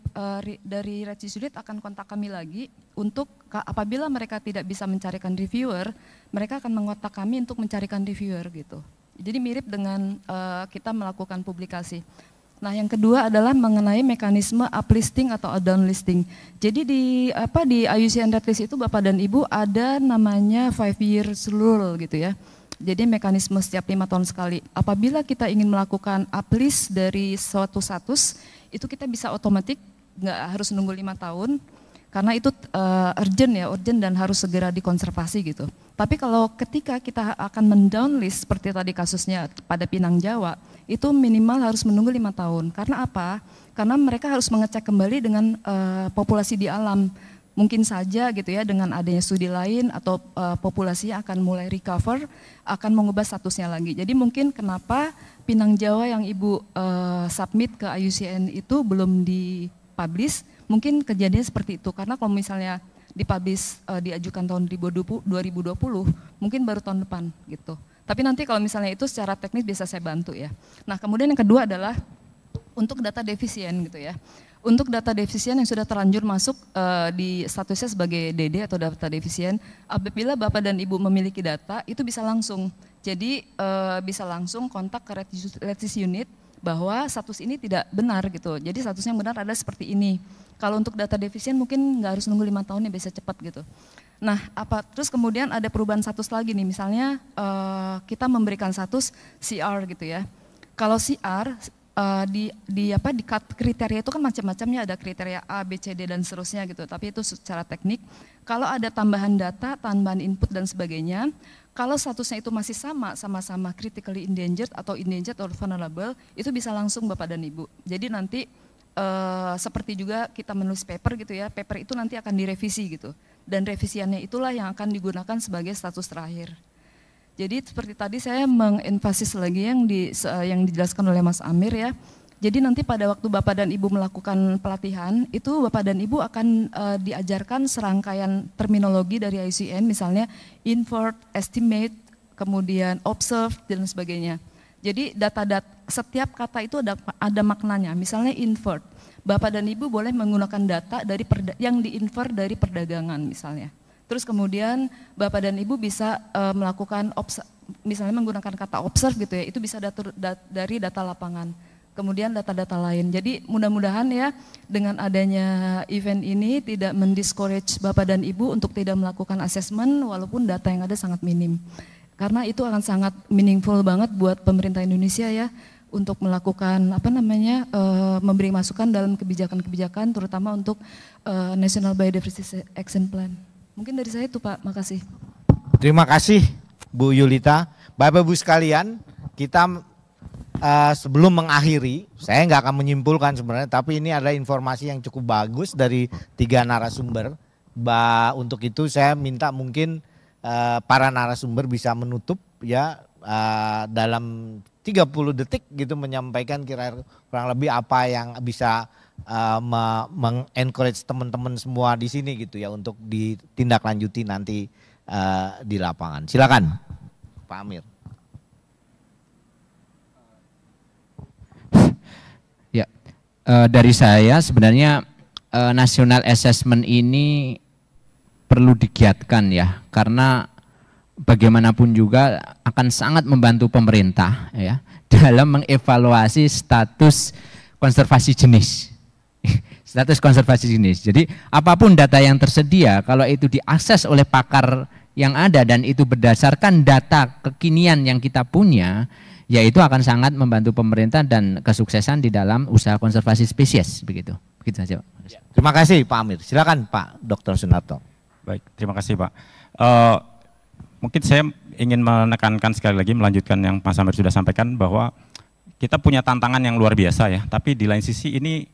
Red List Unit akan kontak kami lagi untuk apabila mereka tidak bisa mencarikan reviewer, mereka akan mengontak kami untuk mencarikan reviewer gitu. Jadi mirip dengan kita melakukan publikasi. Nah, yang kedua adalah mengenai mekanisme uplisting atau downlisting. Jadi di IUCN Red List itu Bapak dan Ibu ada namanya 5 years rule gitu ya. Jadi mekanisme setiap 5 tahun sekali. Apabila kita ingin melakukan uplist dari suatu status, itu kita bisa otomatis, nggak harus nunggu 5 tahun, karena itu urgent dan harus segera dikonservasi gitu. Tapi kalau ketika kita akan mendownlist seperti tadi kasusnya pada Pinang Jawa, itu minimal harus menunggu 5 tahun. Karena apa? Karena mereka harus mengecek kembali dengan populasi di alam. Mungkin saja gitu ya dengan adanya studi lain atau populasi akan mulai recover, akan mengubah statusnya lagi. Jadi mungkin kenapa Pinang Jawa yang Ibu submit ke IUCN itu belum dipublish, mungkin kejadian seperti itu. Karena kalau misalnya dipublish diajukan tahun 2020, mungkin baru tahun depan gitu. Tapi nanti kalau misalnya itu secara teknis bisa saya bantu ya. Nah kemudian yang kedua adalah untuk data defisien gitu ya. Untuk data defisien yang sudah terlanjur masuk di statusnya sebagai DD atau data defisien, apabila Bapak dan Ibu memiliki data, itu bisa langsung. Jadi bisa langsung kontak ke Red List Unit bahwa status ini tidak benar gitu. Jadi statusnya yang benar adalah seperti ini. Kalau untuk data defisien mungkin nggak harus nunggu 5 tahun ya, bisa cepat gitu. Nah, terus kemudian ada perubahan status lagi nih, misalnya kita memberikan status CR gitu ya. Kalau CR di kriteria itu kan macam-macamnya, ada kriteria A, B, C, D dan seterusnya gitu. Tapi itu secara teknik. Kalau ada tambahan data, tambahan input dan sebagainya, kalau statusnya itu masih sama-sama critically endangered atau endangered or vulnerable, itu bisa langsung Bapak dan Ibu. Jadi nanti seperti juga kita menulis paper gitu ya, paper itu nanti akan direvisi gitu. Dan revisiannya itulah yang akan digunakan sebagai status terakhir. Jadi seperti tadi saya mengemfasis lagi yang dijelaskan oleh Mas Amir ya. Jadi nanti pada waktu Bapak dan Ibu melakukan pelatihan, itu Bapak dan Ibu akan diajarkan serangkaian terminologi dari IUCN, misalnya infer, estimate, kemudian observe dan sebagainya. Jadi data-data setiap kata itu ada maknanya. Misalnya infer, Bapak dan Ibu boleh menggunakan data yang diinfer dari perdagangan misalnya. Terus kemudian Bapak dan Ibu bisa melakukan misalnya menggunakan kata observe gitu ya, itu bisa dari data lapangan. Kemudian data-data lain. Jadi mudah-mudahan ya dengan adanya event ini tidak mendiscourage Bapak dan Ibu untuk tidak melakukan assessment walaupun data yang ada sangat minim. Karena itu akan sangat meaningful banget buat pemerintah Indonesia ya untuk melakukan memberi masukan dalam kebijakan-kebijakan terutama untuk National Biodiversity Action Plan. Mungkin dari saya itu Pak, makasih. Terima kasih Bu Yulita. Bapak Ibu sekalian, kita sebelum mengakhiri, saya nggak akan menyimpulkan sebenarnya, tapi ini adalah informasi yang cukup bagus dari 3 narasumber. Untuk itu saya minta mungkin para narasumber bisa menutup ya dalam 30 detik gitu menyampaikan kurang lebih apa yang bisa mengencourage teman-teman semua di sini gitu ya untuk ditindaklanjuti nanti di lapangan. Silakan Pak Amir. Ya, dari saya sebenarnya national assessment ini perlu digiatkan ya, karena bagaimanapun juga akan sangat membantu pemerintah ya dalam mengevaluasi status konservasi jenis. Status konservasi jenis. Jadi apapun data yang tersedia, kalau itu diakses oleh pakar yang ada dan itu berdasarkan data kekinian yang kita punya, ya itu akan sangat membantu pemerintah dan kesuksesan di dalam usaha konservasi spesies. Begitu saja Pak. Terima kasih Pak Amir. Silakan Pak Dr. Sunarto. Baik, terima kasih Pak. Mungkin saya ingin menekankan sekali lagi, melanjutkan yang Mas Amir sudah sampaikan, bahwa kita punya tantangan yang luar biasa ya, tapi di lain sisi ini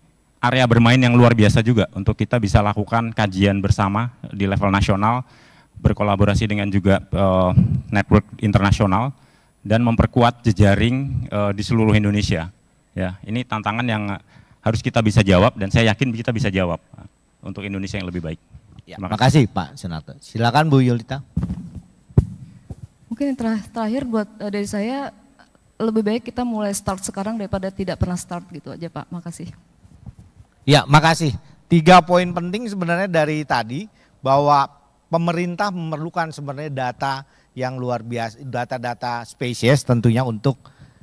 area bermain yang luar biasa juga untuk kita bisa lakukan kajian bersama di level nasional, berkolaborasi dengan juga network internasional, dan memperkuat jejaring di seluruh Indonesia. Ya, ini tantangan yang harus kita bisa jawab, dan saya yakin kita bisa jawab untuk Indonesia yang lebih baik. Ya, terima kasih Pak Sunarto. Silakan Bu Yulita. Mungkin yang terakhir buat dari saya, lebih baik kita mulai start sekarang daripada tidak pernah start gitu aja Pak. Makasih. Ya, makasih. 3 poin penting sebenarnya dari tadi, bahwa pemerintah memerlukan sebenarnya data yang luar biasa, data-data spesies tentunya untuk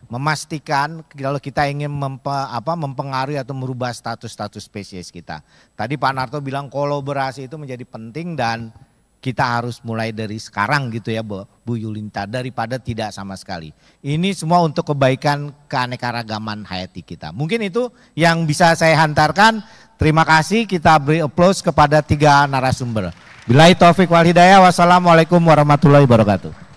memastikan kalau kita ingin mempengaruhi atau merubah status-status spesies kita. Tadi Pak Narto bilang kolaborasi itu menjadi penting dan kita harus mulai dari sekarang gitu ya Bu Yulinta, daripada tidak sama sekali. Ini semua untuk kebaikan keanekaragaman hayati kita. Mungkin itu yang bisa saya hantarkan. Terima kasih, kita beri applause kepada 3 narasumber. Billahi taufik wal hidayah, wassalamualaikum warahmatullahi wabarakatuh.